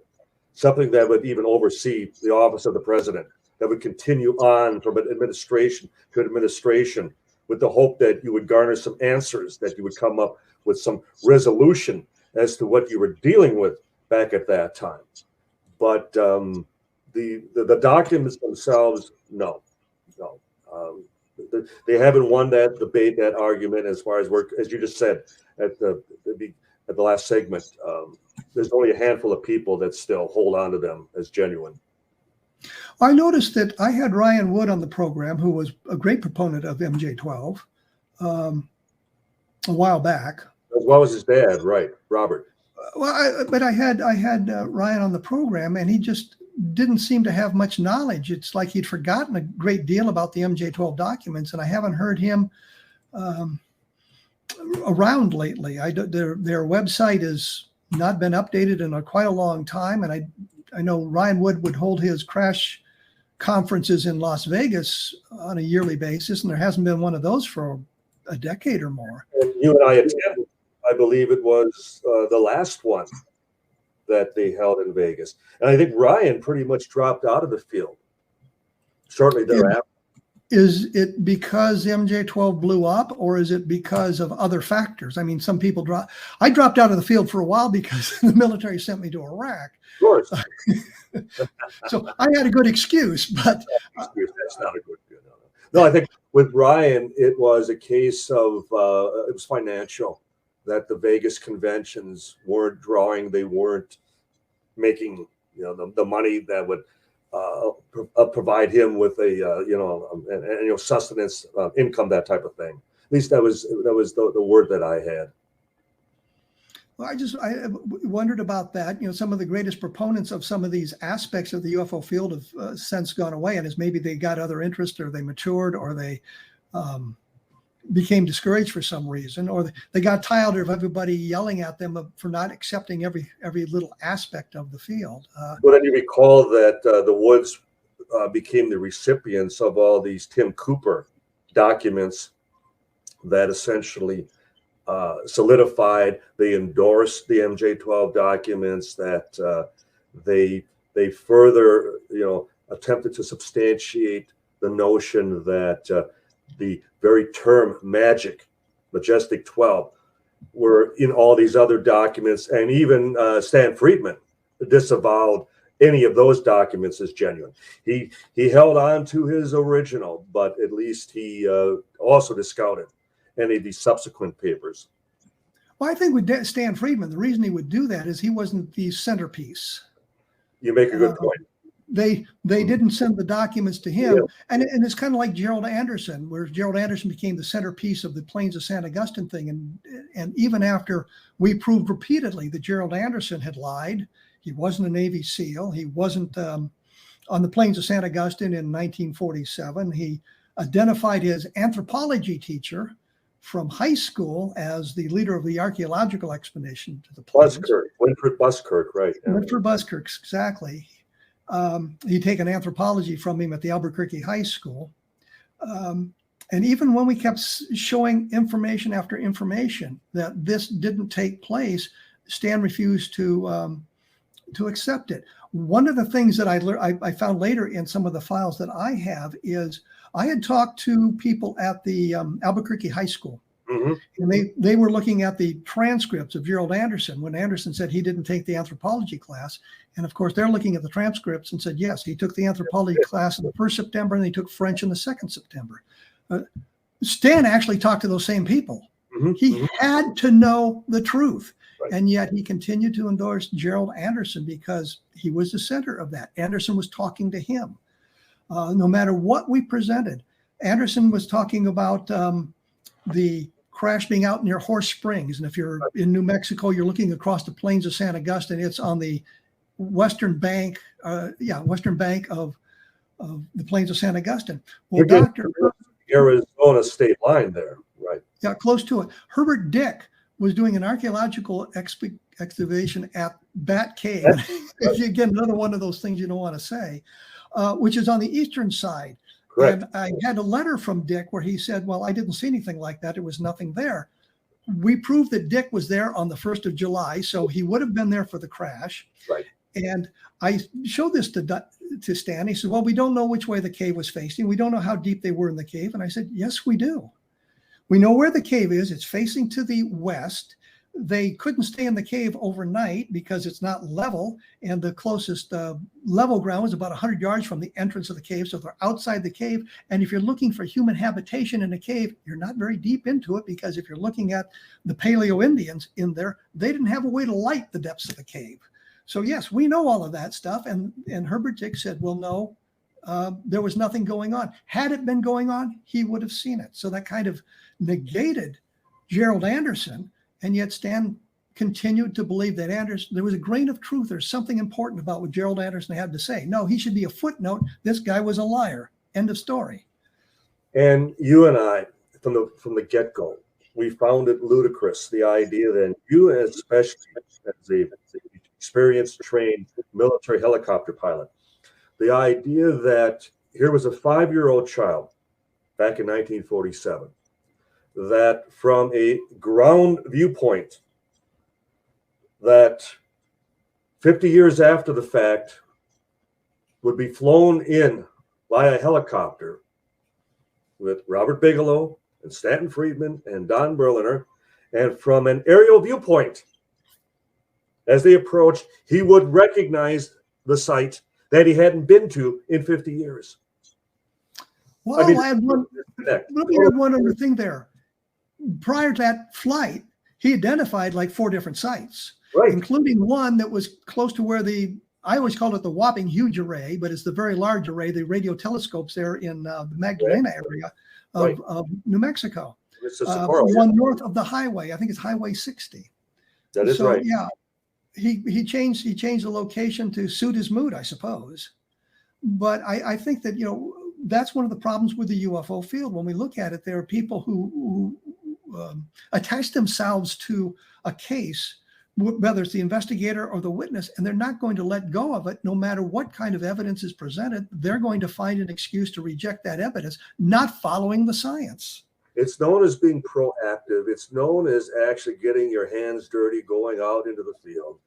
something that would even oversee the office of the president, that would continue on from administration to administration, with the hope that you would garner some answers, that you would come up with some resolution as to what you were dealing with back at that time. But the documents themselves, no. They haven't won that debate, that argument, as far as work, as you just said at the last segment. There's only a handful of people that still hold on to them as genuine. I noticed that I had Ryan Wood on the program, who was a great proponent of MJ12 a while back. As well as his dad, right, Robert. But I had Ryan on the program, and he just didn't seem to have much knowledge. It's like he'd forgotten a great deal about the MJ12 documents, and I haven't heard him around lately. Their website has not been updated in quite a long time, and I know Ryan would hold his crash conferences in Las Vegas on a yearly basis, and there hasn't been one of those for a decade or more. And you and I attended, I believe it was the last one that they held in Vegas. And I think Ryan pretty much dropped out of the field shortly thereafter. Is it because MJ-12 blew up, or is it because of other factors? I mean, some people I dropped out of the field for a while because the military sent me to Iraq. Of course. So I had a good excuse, but that's not a good. No, I think with Ryan, it was a case of it was financial, that the Vegas conventions weren't drawing, they weren't making the money that would provide him with a sustenance income, that type of thing. At least that was the word that I had. Well, I wondered about that. Some of the greatest proponents of some of these aspects of the UFO field have since gone away, and as maybe they got other interests, or they matured, or they became discouraged for some reason, or they got tired of everybody yelling at them for not accepting every little aspect of the field. Well, then you recall that the Woods became the recipients of all these Tim Cooper documents that essentially solidified, they endorsed the MJ-12 documents, that they further attempted to substantiate the notion that the very term majestic 12 were in all these other documents, and even Stan Friedman disavowed any of those documents as genuine. He held on to his original, but at least he also discounted any of these subsequent papers. Well, I think with Stan Friedman, the reason he would do that is he wasn't the centerpiece. You make a good point. They didn't send the documents to him. Yeah. And it's kind of like Gerald Anderson, where Gerald Anderson became the centerpiece of the Plains of San Augustine thing. And even after we proved repeatedly that Gerald Anderson had lied, he wasn't a Navy SEAL, he wasn't on the Plains of San Augustine in 1947. He identified his anthropology teacher from high school as the leader of the archaeological expedition to the Plains. Winfred Buskirk, right. Yeah. Winfred Buskirk, exactly. He'd taken anthropology from him at the Albuquerque High School. And even when we kept showing information after information that this didn't take place, Stan refused to accept it. One of the things that I found later in some of the files that I have is I had talked to people at the Albuquerque High School, mm-hmm. and they were looking at the transcripts of Gerald Anderson when Anderson said he didn't take the anthropology class. And of course, they're looking at the transcripts and said, yes, he took the anthropology class on the 1st September, and he took French on the 2nd September. Stan actually talked to those same people. Mm-hmm. He had to know the truth. Right. And yet he continued to endorse Gerald Anderson because he was the center of that. Anderson was talking to him. No matter what we presented, Anderson was talking about the crash being out near Horse Springs. And if you're in New Mexico, you're looking across the Plains of San Augustine. It's on the western bank of the Plains of San Augustine. Well, Dr. Arizona state line there, right? Yeah, close to it. Herbert Dick was doing an archaeological excavation at Bat Cave. Again, another one of those things you don't want to say. Which is on the eastern side. Correct. And I had a letter from Dick where he said, well, I didn't see anything like that. There was nothing there. We proved that Dick was there on the 1st of July, so he would have been there for the crash. Right. And I showed this to Stan. He said, well, we don't know which way the cave was facing. We don't know how deep they were in the cave. And I said, yes, we do. We know where the cave is. It's facing to the west. They couldn't stay in the cave overnight because it's not level, and the closest level ground was about 100 yards from the entrance of the cave, so they're outside the cave. And if you're looking for human habitation in a cave, you're not very deep into it, because if you're looking at the Paleo Indians in there, they didn't have a way to light the depths of the cave. So yes, we know all of that stuff. And Herbert Dick said, well, no, there was nothing going on. Had it been going on, he would have seen it. So that kind of negated Gerald Anderson. And yet Stan continued to believe that there was a grain of truth or something important about what Gerald Anderson had to say. No, he should be a footnote. This guy was a liar. End of story. And you and I, from the get-go, we found it ludicrous, the idea that you, especially as a experienced, trained military helicopter pilot, the idea that here was a 5-year-old child back in 1947, that from a ground viewpoint, that 50 years after the fact would be flown in by a helicopter with Robert Bigelow and Stanton Friedman and Don Berliner, and from an aerial viewpoint, as they approached, he would recognize the site that he hadn't been to in 50 years. Well, I mean, I had one other thing there. Prior to that flight, he identified like 4 different sites, right, including one that was close to where I always called it the whopping huge array, but it's the very large array, the radio telescopes there in the Magdalena area of New Mexico. One north of the highway. I think it's Highway 60. That is right. Yeah, he changed the location to suit his mood, I suppose. But I think that, that's one of the problems with the UFO field. When we look at it, there are people who attach themselves to a case, whether it's the investigator or the witness, and they're not going to let go of it no matter what kind of evidence is presented. They're going to find an excuse to reject that evidence, not following the science. It's known as being proactive. It's known as actually getting your hands dirty, going out into the field.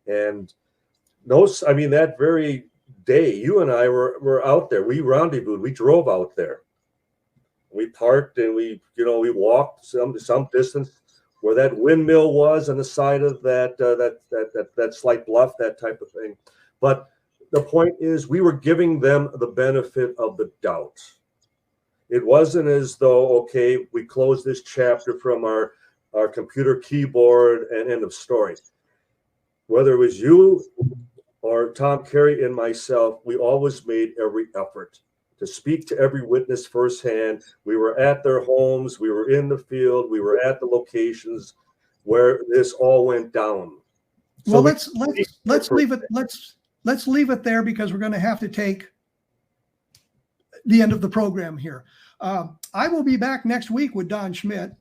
And that very day, you and I were out there. We rendezvoused. We drove out there. We parked and we walked some distance where that windmill was on the side of that slight bluff, that type of thing. But the point is, we were giving them the benefit of the doubt. It wasn't as though, okay, we closed this chapter from our computer keyboard and end of story. Whether it was you or Tom Carey and myself, we always made every effort to speak to every witness firsthand. We were at their homes, we were in the field, we were at the locations where this all went down. So well, let's leave it there, because we're going to have to take the end of the program here. I will be back next week with Don Schmitt,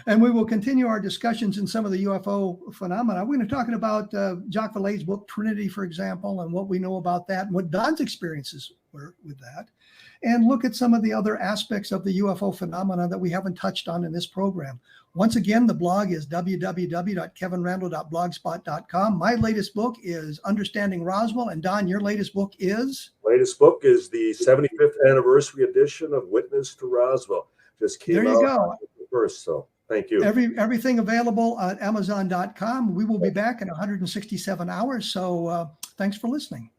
and we will continue our discussions in some of the UFO phenomena. We're going to talk about Jacques Vallée's book Trinity, for example, and what we know about that and what Don's experiences were with that, and look at some of the other aspects of the UFO phenomena that we haven't touched on in this program. Once again, the blog is www.kevinrandle.blogspot.com. My latest book is Understanding Roswell. And Don, your latest book is? Latest book is the 75th anniversary edition of Witness to Roswell. Just came out. There you go. First, so thank you. Everything available at Amazon.com. We will be back in 167 hours. So thanks for listening.